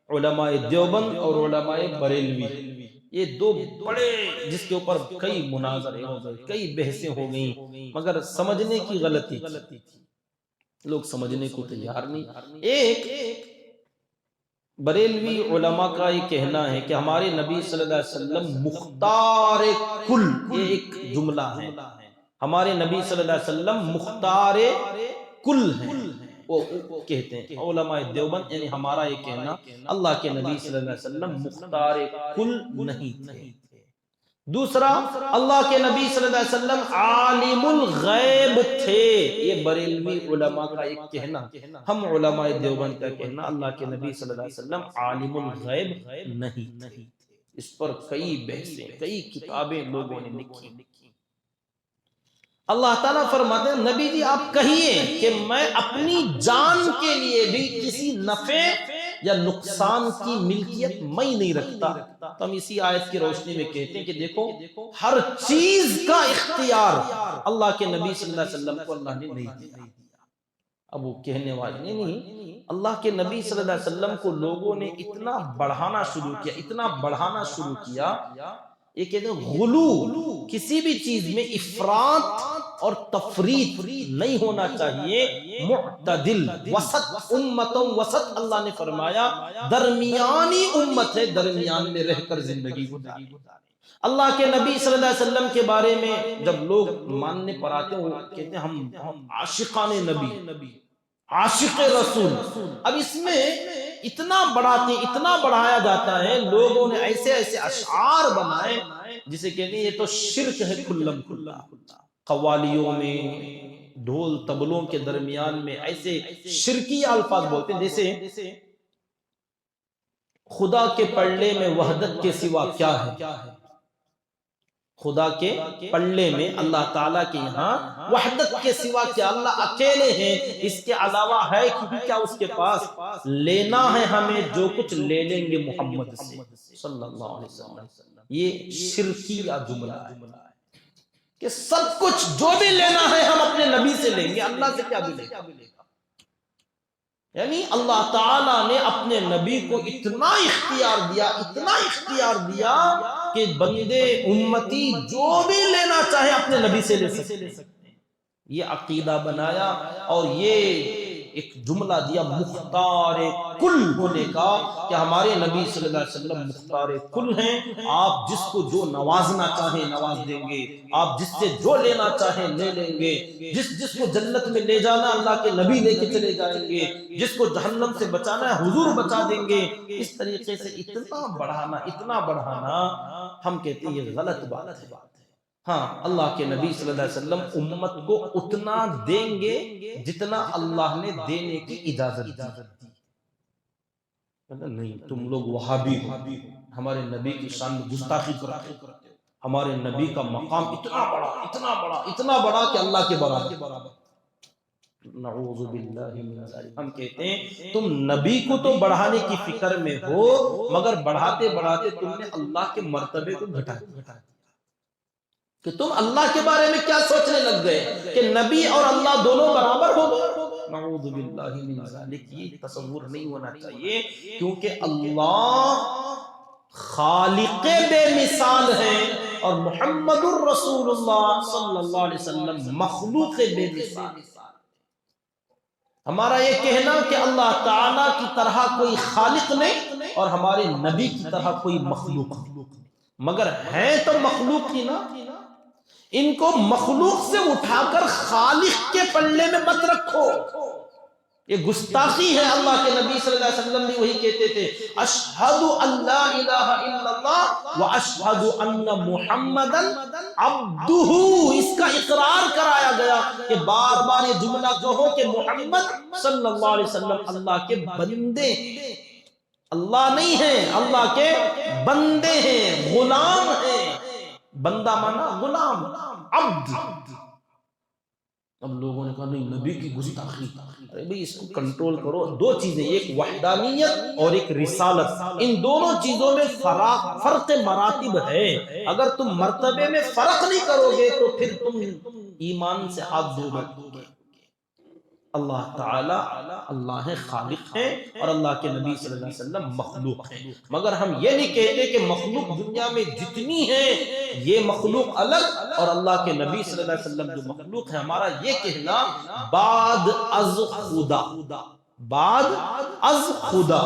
علماء دیوبند اور علماء بریلوی، یہ دو بڑے جس کے اوپر کئی مناظرے ہو گئے، کئی بحثیں ہو گئیں، مگر سمجھنے کی غلطی تھی، لوگ سمجھنے کو تیار نہیں۔ ایک بریلوی علماء کا یہ کہنا ہے کہ ہمارے نبی صلی اللہ علیہ وسلم مختار کل، یہ ایک جملہ ہے، ہمارے نبی صلی اللہ علیہ وسلم مختار کل ہیں، وہ کہتے ہیں علماء دیوبند، یعنی ہمارا یہ کہنا اللہ کے نبی صلی اللہ علیہ وسلم مختار کل نہیں تھے۔ دوسرا، اللہ کے نبی صلی اللہ علیہ وسلم عالم الغیب تھے، یہ بریلوی علماء کا ایک کہنا، ہم علماء دیوبند کا کہنا اللہ کے نبی صلی اللہ علیہ وسلم عالم الغیب نہیں تھے۔ اس پر کئی بحثیں، کئی کتابیں لوگوں نے لکھی۔ اللہ تعالیٰ فرماتے ہیں نبی جی آپ کہیے کہ میں اپنی جان کے لیے بھی کسی نفع یا نقصان کی ملکیت میں نہیں رکھتا۔ تو ہم اسی آیت کی روشنی میں کہتے ہیں کہ دیکھو ہر چیز کا اختیار اللہ کے نبی صلی اللہ علیہ وسلم کو اللہ نے نہیں دیا۔ اب وہ کہنے والے نہیں، اللہ کے نبی صلی اللہ علیہ وسلم کو لوگوں نے اتنا بڑھانا شروع کیا، اتنا بڑھانا شروع کیا، یہ کہتے ہیں غلو، کسی بھی چیز میں افراط اور تفریط نہیں ہونا چاہیے، معتدل وسط، امتوں وسط، اللہ نے فرمایا درمیانی امت ہے، درمیان میں رہ کر زندگی گزارے۔ اللہ کے نبی صلی اللہ علیہ وسلم کے بارے میں جب لوگ ماننے پر آتے ہیں وہ کہتے ہیں ہم عاشقان نبی، عاشق رسول۔ اب اس میں اتنا بڑھاتے، اتنا بڑھایا جاتا ہے، لوگوں نے ایسے ایسے اشعار بنائے جسے کہتے ہیں یہ تو شرک ہے کھلم کھلا۔ قوالیوں میں، ڈھول طبلوں کے درمیان میں ایسے شرکی الفاظ بولتے ہیں، جیسے خدا کے پلڑے میں وحدت کے سوا کیا ہے، خدا کے پلڑے میں اللہ تعالیٰ کے یہاں وحدت کے سوا کیا، اللہ اکیلے ہیں، اس کے علاوہ ہے کیا اس کے پاس، لینا ہے ہمیں جو کچھ لے لیں گے محمد سے صلی اللہ علیہ وسلم۔ یہ شرکیہ جملہ ہے کہ سب کچھ جو بھی لینا ہے ہم اپنے نبی سے لیں گے، اللہ سے کیا ملے گا۔ یعنی اللہ تعالیٰ نے اپنے نبی کو اتنا اختیار دیا، اتنا اختیار دیا کہ بندے امتی جو بھی لینا چاہے اپنے نبی سے لے سکتے ہیں۔ یہ عقیدہ بنایا اور یہ ایک جملہ دیا مختار کل ہونے کا، کہ ہمارے نبی صلی اللہ علیہ وسلم مختار کل ہیں، آپ جس کو جو نوازنا چاہیں نواز دیں گے، آپ جس سے جو لینا چاہیں لے لیں گے، جس کو جنت میں لے جانا اللہ کے نبی لے کے چلے جائیں گے، جس کو جہنم سے بچانا ہے حضور بچا دیں گے۔ اس طریقے سے اتنا بڑھانا ہم کہتے ہیں یہ غلط بات ہے۔ ہاں، اللہ کے نبی صلی اللہ علیہ وسلم امت کو اتنا دیں گے جتنا اللہ نے دینے کی اجازت دی۔ نہیں تم لوگ وہابی ہو، ہمارے نبی کی شان میں گستاخی کرتے ہو، ہمارے نبی کا مقام اتنا بڑا کہ اللہ کے برابر۔ نعوذ باللہ من ذلک۔ ہم کہتے ہیں تم نبی کو تو بڑھانے کی فکر میں ہو، مگر بڑھاتے بڑھاتے تم نے اللہ کے مرتبے کو گھٹا دیا، کہ تم اللہ کے بارے میں کیا سوچنے لگ گئے کہ نبی اور اللہ دونوں برابر ہو گئے۔ نعوذ باللہ من ذلک، یہ تصور نہیں ہونا چاہیے، کیونکہ اللہ خالق بے مثال ہے اور محمد الرسول اللہ صلی اللہ علیہ وسلم مخلوق بے مثال۔ ہمارا یہ کہنا کہ اللہ تعالیٰ کی طرح کوئی خالق نہیں اور ہمارے نبی کی طرح کوئی مخلوق نہیں، مگر ہیں تو مخلوق ہی نا، ان کو مخلوق سے اٹھا کر خالق کے پلڑے میں مت رکھو، یہ گستاخی ہے۔ اللہ کے نبی صلی اللہ علیہ وسلم بھی وہی کہتے تھے، اشہد ان لا الہ الا اللہ و اشہد ان محمدًا عبدہ، اس کا اقرار کرایا گیا کہ بار بار یہ جملہ کہو کہ محمد صلی اللہ علیہ وسلم اللہ کے بندے ہیں، اللہ نہیں ہیں، اللہ کے بندے ہیں، غلام ہیں۔ بندہ مانا غلام، عبد۔ اب لوگوں نے کہا نہیں نبی کی گستاخی، ارے بھئی اس کو کنٹرول کرو۔ دو چیزیں، ایک وحدانیت اور ایک رسالت، ان دونوں چیزوں میں فرق مراتب ہے۔ اگر تم مرتبے میں فرق نہیں کرو گے تو پھر تم ایمان سے ہاتھ دھو بیٹھو گے۔ اللہ تعالی اللہ ہے، خالق ہے، اور اللہ کے نبی صلی اللہ علیہ وسلم مخلوق ہیں۔ مگر ہم یہ نہیں کہتے کہ مخلوق دنیا میں جتنی ہے یہ مخلوق الگ اور اللہ کے نبی صلی اللہ علیہ وسلم جو مخلوق ہے، ہمارا یہ کہنا بعد از خدا، بعد از خدا،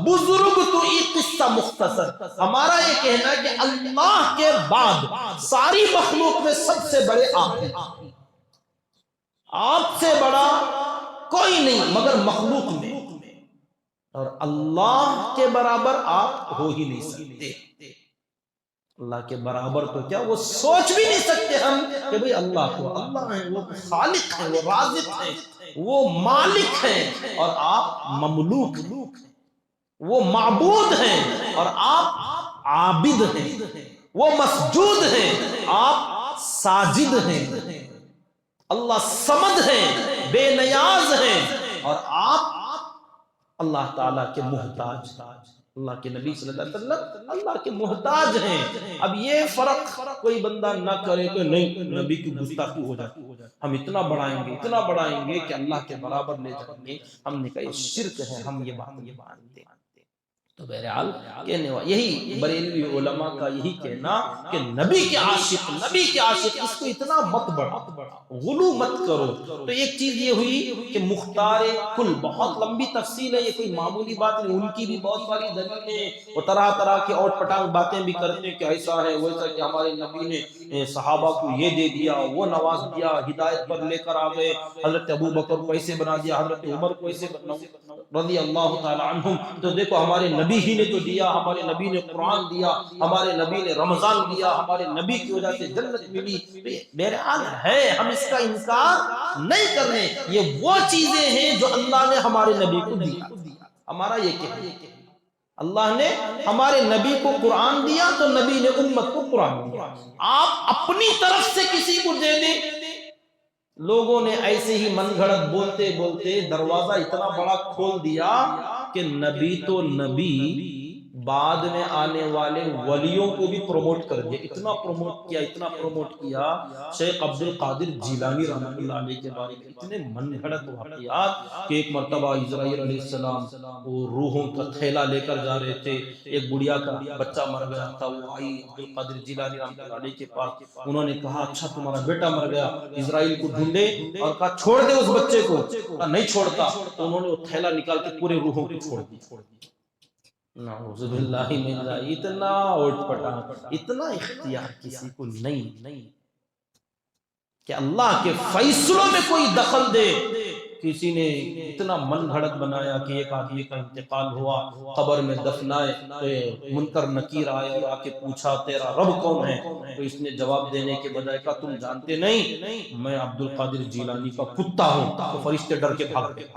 بزرگ تو ایک قصہ مختصر، ہمارا یہ کہنا ہے کہ اللہ کے بعد ساری مخلوق میں سب سے بڑے آپ ہیں، آپ سے بڑا کوئی نہیں مگر مخلوق میں، اور اللہ کے برابر آپ ہو ہی نہیں سکتے۔ اللہ کے برابر تو کیا، وہ سوچ بھی نہیں سکتے ہم کہ بھئی اللہ کو، اللہ ہے، وہ خالق ہے، وہ رازق ہے، وہ مالک ہیں، اور آپ مملوک ہیں، وہ معبود ہیں اور آپ عابد ہیں، وہ مسجود ہیں، آپ ساجد ہیں، اللہ صمد ہیں، بے نیاز ہیں، اور آپ اللہ تعالیٰ کے محتاج، اللہ کے نبی صلی اللہ علیہ وسلم اللہ کے محتاج ہیں۔ اب یہ فرق کوئی بندہ نہ کرے کہ نہیں نبی کی گستاخی ہو جاتی، ہم اتنا بڑھائیں گے کہ اللہ کے برابر لے جائیں گے، ہم نے کہا یہ شرک ہے، ہم یہ بات نہیں مانتے۔ تو بہرحال کہنے والا یہی بریلوی علماء کا یہی کہنا کہ نبی کے عاشق اس کو اتنا مت بڑھا، غلو مت کرو۔ تو ایک چیز یہ ہوئی کہ مختار کل، بہت لمبی تفصیل ہے، یہ کوئی معمولی بات نہیں، ان کی بھی بہت ساری دلیلیں، وہ طرح طرح کی اوٹ پٹانگ باتیں بھی کرتے ہیں کہ ایسا ہے ویسا، کہ ہمارے نبی نے صحابہ کو یہ دے دیا، وہ نواز دیا، ہدایت پر لے کر آ گئے، حضرت ابو بکر کو ایسے بنا دیا، حضرت عمر کو ایسے رضی اللہ تعالی عنہم۔ تو دیکھو ہمارے نبی ہی نے تو دیا، ہمارے نبی نے قرآن دیا، ہمارے نبی نے رمضان دیا، ہمارے نبی کی وجہ سے جنت ملی۔ بہرحال ہے، ہم اس کا انکار نہیں کر رہے، یہ وہ چیزیں ہیں جو اللہ نے ہمارے نبی کو دیا۔ ہمارا یہ کہنا ہے اللہ نے ہمارے نبی کو قرآن دیا تو نبی نے امت کو قرآن دیا۔ آپ اپنی طرف سے کسی کو دے دیں، لوگوں نے ایسے ہی من گھڑت بولتے بولتے دروازہ اتنا بڑا کھول دیا کہ نبی تو نبی، بعد میں آنے والے ولیوں کو بھی پروموٹ کر دیا، اتنا پروموٹ کیا۔ شیخ عبد القادر جیلانی رحمۃ اللہ علیہ کے بارے میں اتنے من گھڑت واقعات کہ ایک مرتبہ اسرائیل علیہ السلام وہ روحوں کا تھیلا لے کر جا رہے تھے، ایک بڑھیا کا بچہ مر گیا تھا، وہ آئی عبد القادر جیلانی رحمۃ اللہ علیہ کے پاس، انہوں نے کہا اچھا تمہارا بیٹا مر گیا، اسرائیل کو ڈھونڈے اور کہا چھوڑ دے اس بچے کو، کہا نہیں چھوڑتا، تو انہوں نے وہ تھیلا نکال کے پورے روحوں کو چھوڑ دیا۔ نعوذ باللہ من ذالک، اتنا اوٹ پٹا، اتنا اختیار کسی کو نہیں کہ اللہ کے فیصلوں میں کوئی دخل دے۔ کسی نے اتنا من گھڑت بنایا کہ ایک آدمی کا انتقال ہوا، قبر میں دفنائے تو منکر نکیر آئے اور آ کے پوچھا تیرا رب کون ہے؟ تو اس نے جواب دینے کے بجائے کہا تم جانتے نہیں میں عبد القادر جیلانی کا کتا ہوں، تو فرشتے ڈر کے بھاگ گئے۔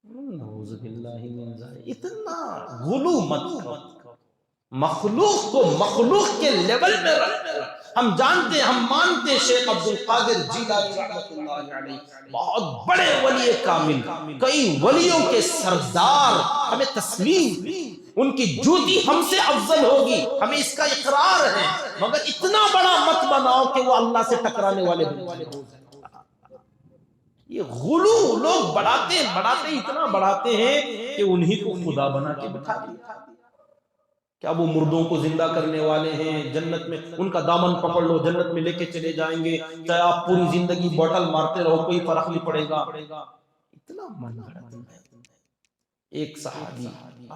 نعوذ باللہ من ذالک، اتنا غلو مت کرو، مخلوق کو مخلوق کے لیول میں رکھو۔ ہم جانتے ہم مانتے شیخ عبد القادر جیلانی رحمۃ اللہ علیہ بہت بڑے ولی کامل، کئی ولیوں کے سردار، ہمیں تسلیم، ان کی جوتی ہم سے افضل ہوگی، ہمیں اس کا اقرار ہے، مگر اتنا بڑا مت بناؤ کہ وہ اللہ سے ٹکرانے والے ہو جائیں۔ یہ غلو لوگ بڑھاتے اتنا بڑھاتے ہیں کہ انہی کو خدا بنا کے بٹھا دیا۔ کیا وہ مردوں کو زندہ کرنے والے ہیں؟ جنت میں ان کا دامن پکڑ لو، جنت میں لے کے چلے جائیں گے، چاہے آپ پوری زندگی بوٹل مارتے رہو کوئی فرق نہیں پڑے گا۔ اتنا من گھڑت ہے۔ ایک صحابی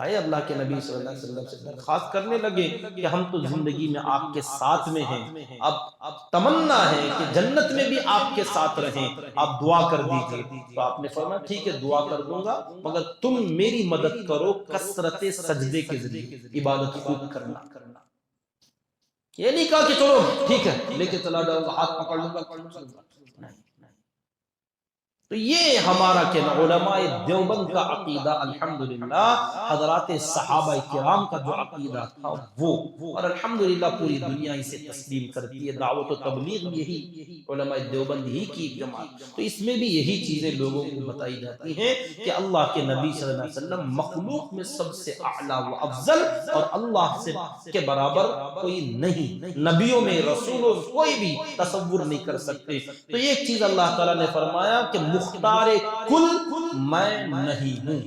آئے اللہ کے نبی صلی اللہ علیہ وسلم سے درخواست کرنے لگے کہ ہم تو زندگی میں آپ کے ساتھ میں ہیں، اب تمنا ہے کہ جنت میں بھی آپ کے ساتھ رہیں، آپ دعا کر دیجئے۔ تو آپ نے فرمایا ٹھیک ہے دعا کر دوں گا، مگر تم میری مدد کرو کثرت سجدے کے ذریعے، عبادت خوب کرنا۔ یہ نہیں کہا کہ چلو ٹھیک ہے لے کے چلا جاؤں گا، ہاتھ پکڑ لوں گا، نہیں۔ تو یہ ہمارا کہنا، علماء دیوبند کا عقیدہ الحمدللہ حضرات صحابہ کرام کا جو عقیدہ تھا وہ، اور الحمدللہ پوری دنیا اسے تسلیم کرتی ہے۔ دعوت و تبلیغ یہی علماء دیوبند ہی کی ایک جماعت، تو اس میں بھی یہی چیزیں لوگوں کو بتائی جاتی ہیں کہ اللہ کے نبی صلی اللہ علیہ وسلم مخلوق میں سب سے اعلیٰ و افضل، اور اللہ سے کے برابر کوئی نہیں، نبیوں میں رسولوں کوئی بھی تصور نہیں کر سکتے۔ تو ایک چیز اللہ تعالیٰ نے فرمایا کہ مختار کل میں نہیں ہوں۔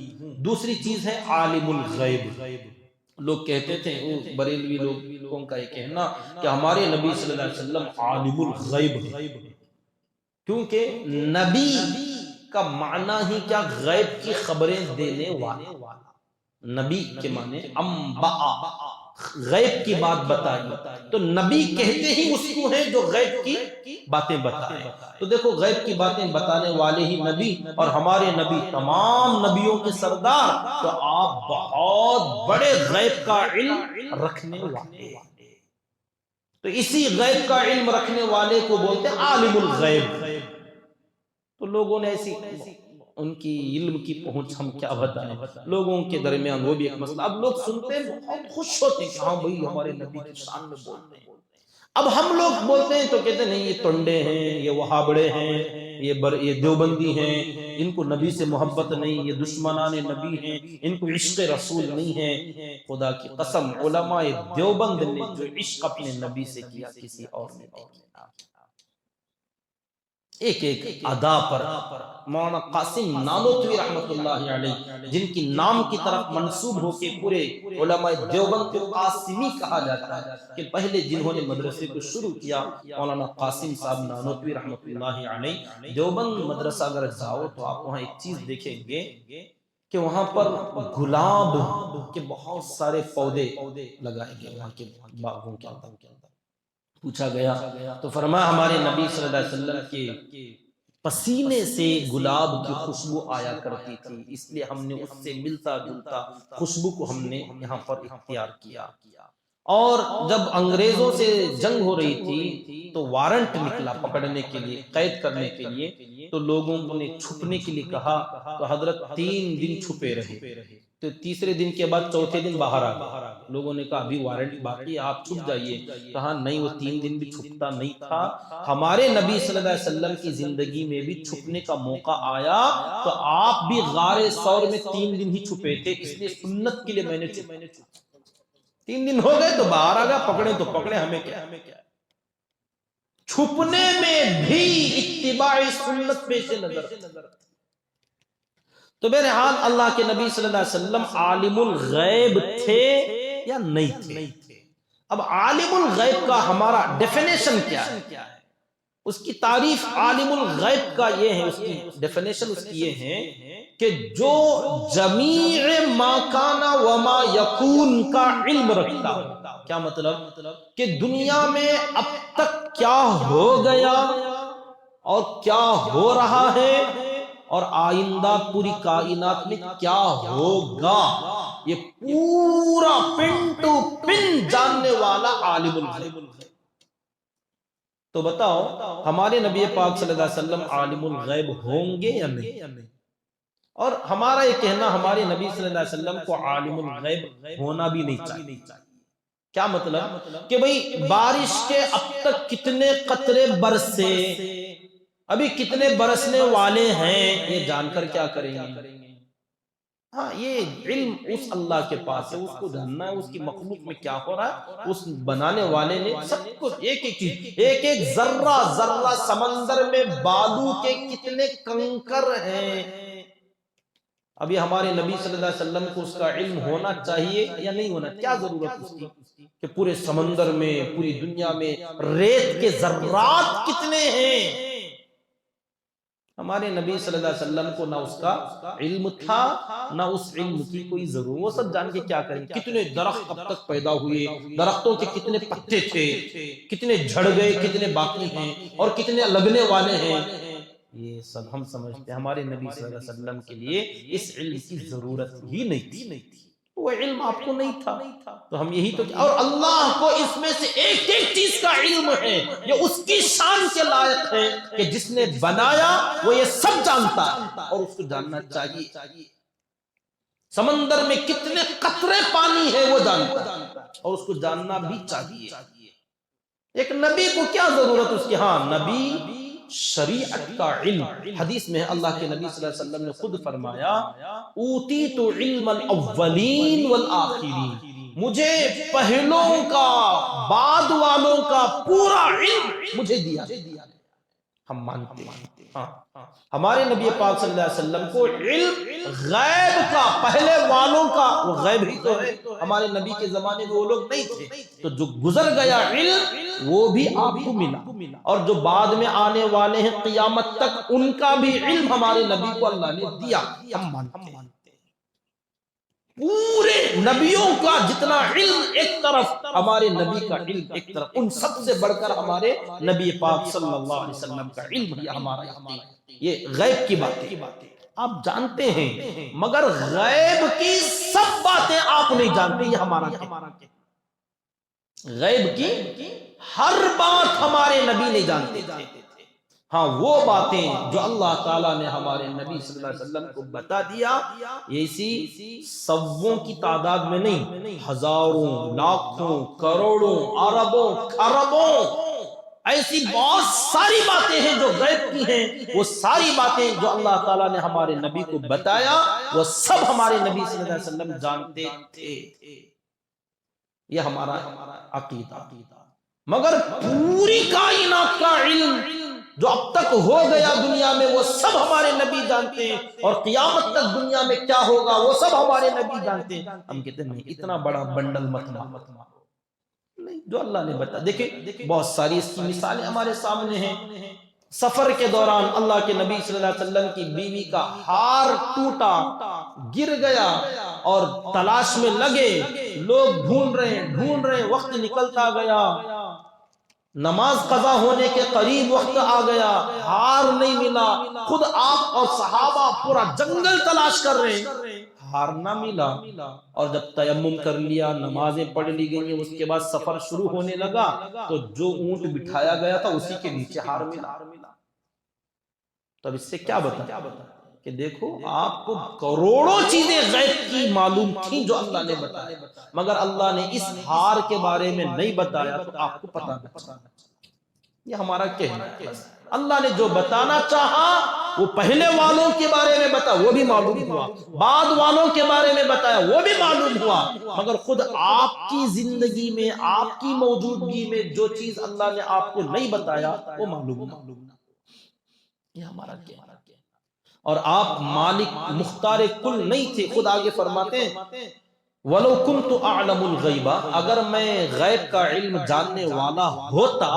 دوسری چیز ہے عالم الغیب۔ لوگ کہتے تھے، بریلوی لوگوں کا یہ کہنا کہ ہمارے نبی صلی اللہ علیہ وسلم عالم الغیب ہے، کیونکہ نبی کا معنی ہی کیا؟ غیب کی خبریں دینے والا۔ نبی کے معنی انباء، غیب کی بات بتائی، تو نبی کہتے ہی اس کو ہیں جو غیب کی باتیں بتائیں۔ تو دیکھو غیب کی باتیں بتانے والے ہی نبی، اور ہمارے نبی تمام نبیوں کے سردار، تو آپ بہت بڑے غیب کا علم رکھنے والے، تو اسی غیب کا علم رکھنے والے کو بولتے ہیں عالم الغیب۔ تو لوگوں نے ایسی ان کی علم کی پہنچ ہم کیا بتائیں، لوگوں کے درمیان وہ بھی ایک مسئلہ۔ اب لوگ سنتے ہیں بہت خوش ہوتے ہیں کہ ہاں بھائی ہمارے نبی کی شان میں بولتے ہیں۔ اب ہم لوگ بولتے ہیں تو کہتے ہیں نہیں یہ ٹنڈے ہیں، یہ وہابڑے ہیں، یہ دیوبندی ہیں، ان کو نبی سے محبت نہیں، یہ دشمنان نبی ہیں، ان کو عشق رسول نہیں ہے۔ خدا کی قسم علماء دیوبند نے جو عشق اپنے نبی سے کیا کسی اور نے نہیں کیا۔ ایک ایک ادا پر مولانا قاسم نانوتوی رحمت اللہ علیہ، جن کی نام کی طرف منسوب ہو کے پورے علماء دیوبند کو قاسمی کہا جاتا ہے، کہ پہلے جنہوں نے مدرسے کو شروع کیا مولانا قاسم صاحب نانوتوی رحمت اللہ علیہ۔ دیوبند مدرسہ اگر جاؤ تو آپ وہاں ایک چیز دیکھیں گے کہ وہاں پر گلاب کے بہت سارے پودے لگائے گئے وہاں کے باغوں کے اندر۔ پوچھا گیا تو فرمایا ہمارے نبی صلی اللہ علیہ وسلم کے پسینے سے گلاب کی خوشبو آیا کرتی تھی، اس لیے ہم نے اس سے ملتا جلتا خوشبو کو ہم نے یہاں پر اختیار کیا۔ اور جب انگریزوں سے جنگ ہو رہی تھی تو وارنٹ نکلا پکڑنے کے لیے، قید کرنے کے لیے، تو لوگوں نے چھپنے کے لیے کہا، تو حضرت 3 دن چھپے رہے، تو تیسرے دن کے بعد چوتھے دن باہر آ گئے۔ لوگوں نے کہا ابھی وارنٹ باقی، آپ چھپ جائیے۔ کہا نہیں، وہ 3 دن بھی چھپتا نہیں تھا، ہمارے نبی صلی اللہ علیہ وسلم کی زندگی میں بھی چھپنے کا موقع آیا تو آپ بھی غار ثور میں 3 دن ہی چھپے تھے، اس لیے سنت کے لیے میں نے چھپا۔ 3 دن ہو گئے تو باہر آ گیا، پکڑے تو پکڑے، ہمیں کیا؟ چھپنے میں بھی اتباع سنت پیش نظر۔ تو بہرحال اللہ کے نبی صلی اللہ علیہ وسلم عالم الغیب تھے یا نہیں تھے؟ اب عالم الغیب کا ہمارا ڈیفینیشن کیا ہے؟ اس کی تعریف عالم الغیب کا یہ ہے، اس کی ڈیفینیشن اس کی یہ ہے کہ جو جمیع ما کان وما یکون کا علم رکھتا ہو۔ کیا مطلب؟ کہ دنیا میں اب تک کیا ہو گیا اور کیا ہو رہا ہے اور آئندہ پوری کائنات میں کیا ہوگا، یہ پورا پن ٹو پن جاننے والا عالم الغیب۔ تو بتاؤ ہمارے نبی پاک صلی اللہ علیہ وسلم عالم الغیب ہوں گے یا نہیں؟ اور ہمارا یہ کہنا ہمارے نبی صلی اللہ علیہ وسلم کو عالم الغیب ہونا بھی نہیں چاہیے۔ کیا مطلب؟ کہ بھئی بارش کے اب تک کتنے قطرے برسے، ابھی کتنے برسنے والے ہیں، یہ جان کر کیا کریں گے؟ ہاں یہ علم اس اللہ کے پاس ہے، اس کو جاننا ہے اس کی مخلوق میں کیا ہو رہا ہے، اس بنانے والے نے سب کچھ ایک ایک چیز، ایک ایک ذرہ ذرہ، سمندر میں بالو کے کتنے کنکر ہیں۔ ابھی ہمارے نبی صلی اللہ علیہ وسلم کو اس کا علم ہونا چاہیے یا نہیں ہونا؟ کیا ضرورت اس کی کہ پورے سمندر میں، پوری دنیا میں ریت کے ذرات کتنے ہیں؟ ہمارے نبی صلی اللہ علیہ وسلم کو نہ اس کا علم تھا نہ اس علم کی کوئی ضرورت، وہ سب جان کے کیا کریں؟ کتنے درخت اب تک پیدا ہوئے، درختوں کے کتنے پتے تھے، کتنے جھڑ گئے، کتنے باقی ہیں اور کتنے لگنے والے ہیں، یہ سب ہم سمجھتے ہیں۔ ہمارے نبی صلی اللہ علیہ وسلم کے لیے اس علم کی ضرورت ہی نہیں تھی، وہ علم آپ کو نہیں تھا، تو ہم یہی تو، اور اللہ کو اس میں سے ایک ایک چیز کا علم ہے، یہ اس کی شان کے لائق ہے کہ جس نے بنایا وہ یہ سب جانتا ہے اور اس کو جاننا چاہیے۔ سمندر میں کتنے قطرے پانی ہے وہ جانتا ہے اور اس کو جاننا بھی چاہیے۔ ایک نبی کو کیا ضرورت اس کی؟ ہاں نبی شریعت کا علم، حدیث میں اللہ کے نبی صلی اللہ علیہ وسلم نے خود فرمایا اوتیت علم الاولین والآخرین، مجھے پہلوں کا بعد والوں کا پورا علم مجھے دیا۔ ہم مانتے ہیں ہمارے نبی پاک صلی اللہ علیہ وسلم کو علم غیب کا، پہلے والوں کا، وہ غیب ہی تو ہے، ہمارے نبی کے زمانے میں وہ لوگ نہیں تھے، تو جو گزر گیا علم وہ بھی آپ کو ملا، اور جو بعد میں آنے والے ہیں قیامت تک ان کا بھی علم ہمارے نبی کو اللہ نے دیا، ہم مانتے ہیں۔ پورے نبیوں کا جتنا علم ایک طرف، ہمارے نبی کا علم ایک طرف، ان سب سے بڑھ کر ہمارے نبی پاک صلی اللہ علیہ وسلم کا علم ہی ہمارا یقین۔ یہ غیب کی باتیں آپ جانتے ہیں، مگر غیب کی سب باتیں آپ نہیں جانتے، یہ ہمارا غیب کی ہر بات ہمارے نبی نہیں جانتے تھے۔ ہاں وہ باتیں جو اللہ تعالیٰ نے ہمارے نبی صلی اللہ علیہ وسلم کو بتا دیا، ایسی سووں کی تعداد میں نہیں، ہزاروں، لاکھوں، کروڑوں، اربوں، خربوں، ایسی بہت ساری باتیں ہیں جو غیب کی ہیں، وہ ساری باتیں جو اللہ تعالیٰ نے ہمارے نبی کو بتایا وہ سب ہمارے نبی صلی اللہ علیہ وسلم جانتے تھے۔ یہ ہمارا عقیدہ۔ مگر پوری کائنات کا علم جو اب تک ہو گیا دنیا میں وہ سب ہمارے نبی جانتے ہیں، اور قیامت تک دنیا میں کیا ہوگا وہ سب ہمارے نبی جانتے ہیں۔ ہم کہتے ہیں نہیں، اتنا بڑا بنڈل مت مارو، نہیں، جو اللہ نے بتا۔ دیکھیں بہت ساری اس کی مثالیں ہمارے سامنے ہیں۔ سفر کے دوران اللہ کے نبی صلی اللہ علیہ وسلم کی بیوی کا ہار ٹوٹا، گر گیا، اور تلاش میں لگے، لوگ ڈھونڈ رہے، وقت نکلتا گیا، نماز قضا ہونے کے قریب وقت آ گیا، ہار نہیں ملا، خود آپ اور صحابہ پورا جنگل تلاش کر رہے ہیں، ہار نہ ملا، اور جب تیمم کر لیا، نمازیں پڑھ لی گئی، اس کے بعد سفر شروع ہونے لگا تو جو اونٹ بٹھایا گیا تھا اسی کے نیچے ہار ملا۔ تو اب اس سے کیا بتا کہ دیکھو آپ کو کروڑوں چیزیں غیب کی معلوم تھیں جو اللہ نے بتایا، مگر اللہ نے اس ہار کے بارے میں نہیں بتایا تو آپ کو پتہ نہ چلا۔ یہ ہمارا کہنا ہے، اللہ نے جو بتانا چاہا وہ پہلے والوں کے بارے میں بتا، وہ بھی معلوم ہوا، بعد والوں کے بارے میں بتایا، وہ بھی معلوم ہوا، مگر خود آپ کی زندگی میں، آپ کی موجودگی میں جو چیز اللہ نے آپ کو نہیں بتایا وہ معلوم نہ۔ یہ ہمارا کہنا۔ اور آپ مالک مختار کل نہیں تھے، خود آگے فرماتے ہیں وَلَوْ كُنْتُ أَعْلَمُ الْغَيْبَ، اگر میں غیب کا علم جاننے والا ہوتا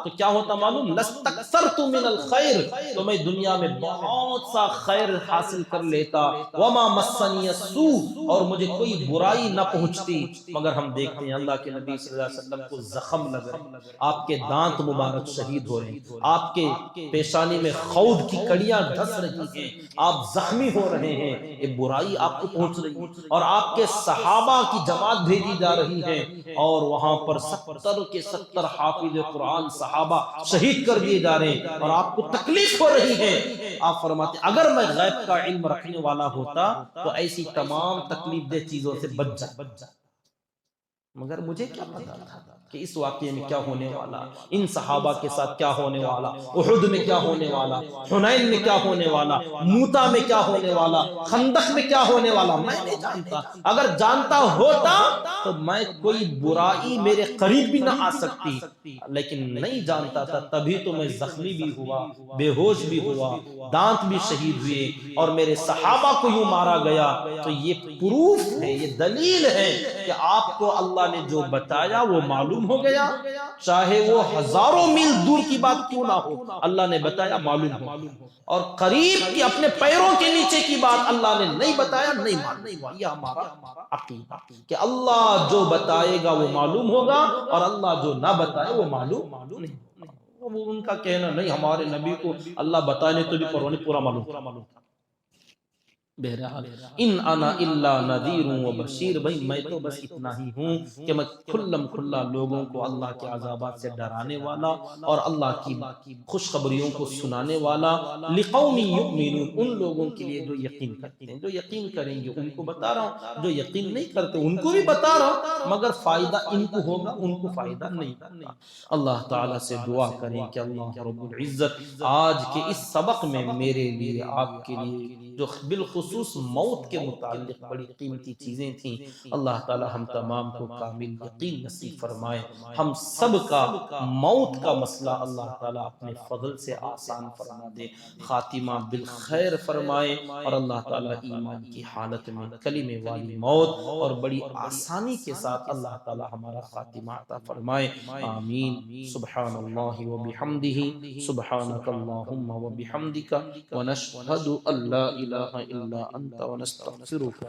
تو کیا ہوتا معلوم؟ لَسْتَكْثَرْتُ مِنَ الْخَيْرِ، تو میں دنیا میں بہت سا خیر حاصل کر لیتا، وَمَا مَسَّنِيَ السُّوءُ، اور مجھے کوئی برائی نہ پہنچتی، مگر ہم دیکھتے ہیں اللہ کے نبی صلی اللہ علیہ وسلم کو زخم لگ رہے، آپ کے دانت مبارک شہید ہو رہے ہیں، آپ کے پیشانی میں خود کی کڑیاں دھس رہی ہیں، آپ زخمی ہو رہے ہیں، یہ برائی آپ کو پہنچ رہی ہے، اور آپ کے صحابہ کی جماعت بھیجی جا رہی ہے، اور وہاں پر 70 کے 70 حافظ قرآن صحابہ شہید کر دیے جا رہے ہیں، اور آپ کو تکلیف ہو رہی ہے۔ آپ فرماتے ہیں اگر میں غیب کا علم رکھنے والا ہوتا تو ایسی تمام تکلیف دہ چیزوں سے بچ جاتا، مگر مجھے کیا پتا تھا کہ اس واقعے میں کیا ہونے والا، ان صحابہ کے ساتھ کیا ہونے والا، احد میں کیا ہونے والا، حنین میں کیا ہونے والا، موتا میں کیا ہونے والا، خندق میں کیا ہونے والا، میں نہیں جانتا۔ اگر جانتا ہوتا تو میں کوئی برائی میرے قریب بھی نہ آ سکتی، لیکن نہیں جانتا تھا، تبھی تو میں زخمی بھی ہوا، بے ہوش بھی ہوا، دانت بھی شہید ہوئے، اور میرے صحابہ کو یوں مارا گیا۔ تو یہ پروف ہے، یہ دلیل ہے کہ آپ کو اللہ نے جو بتایا وہ معلوم ہو گیا، چاہے وہ ہزاروں میل دور کی بات کیوں نہ ہو، اللہ نے بتایا معلوم ہو، اور قریب کی اپنے پیروں کے نیچے کی بات اللہ نے نہیں بتایا، نہیں معلوم۔ یہ ہمارا عقیدہ کہ اللہ جو بتائے گا وہ معلوم ہوگا، اور اللہ جو نہ بتائے وہ معلوم نہیں۔ وہ ان کا کہنا نہیں ہمارے نبی کو اللہ بتانے تو بھی پروانے پورا معلوم تھا۔ بہرحال ان انا الا نذیر و بشیر، بھائی میں تو بس اتنا ہی ہوں کہ میں کھلم کھلا لوگوں کو اللہ کے عذابات سے ڈرانے والا اور اللہ کی خوشخبریوں کو سنانے والا، لقوم یؤمنون، ان لوگوں کے لیے جو یقین کرتے ہیں، جو یقین کریں گے ان کو بتا رہا ہوں، جو یقین نہیں کرتے ان کو بھی بتا رہا ہوں، مگر فائدہ ان کو ہوگا، ان کو فائدہ نہیں ہوگا۔ اللہ تعالیٰ سے دعا کریں کہ اللہ رب العزت آج کے اس سبق میں میرے لیے، آپ کے لیے، جو بالخصوص بالخصوص موت کے متعلق بڑی قیمتی چیزیں تھیں۔ اللہ تعالی ہم تمام کو کامل یقین نصیب فرمائے، ہم سب کا موت کا مسئلہ اللہ تعالی اپنے فضل سے آسان فرما دے، خاتمہ بالخیر فرمائے، اور اللہ تعالی ایمان کی حالت میں کلمے والی موت اور بڑی آسانی کے ساتھ اللہ تعالی ہمارا خاتمہ عطا فرمائے، آمین۔ سبحان اللہ و بحمدہ، سبحانک اللہم و بحمدک، ونشہد ان لا الہ الا انت ونستغفرک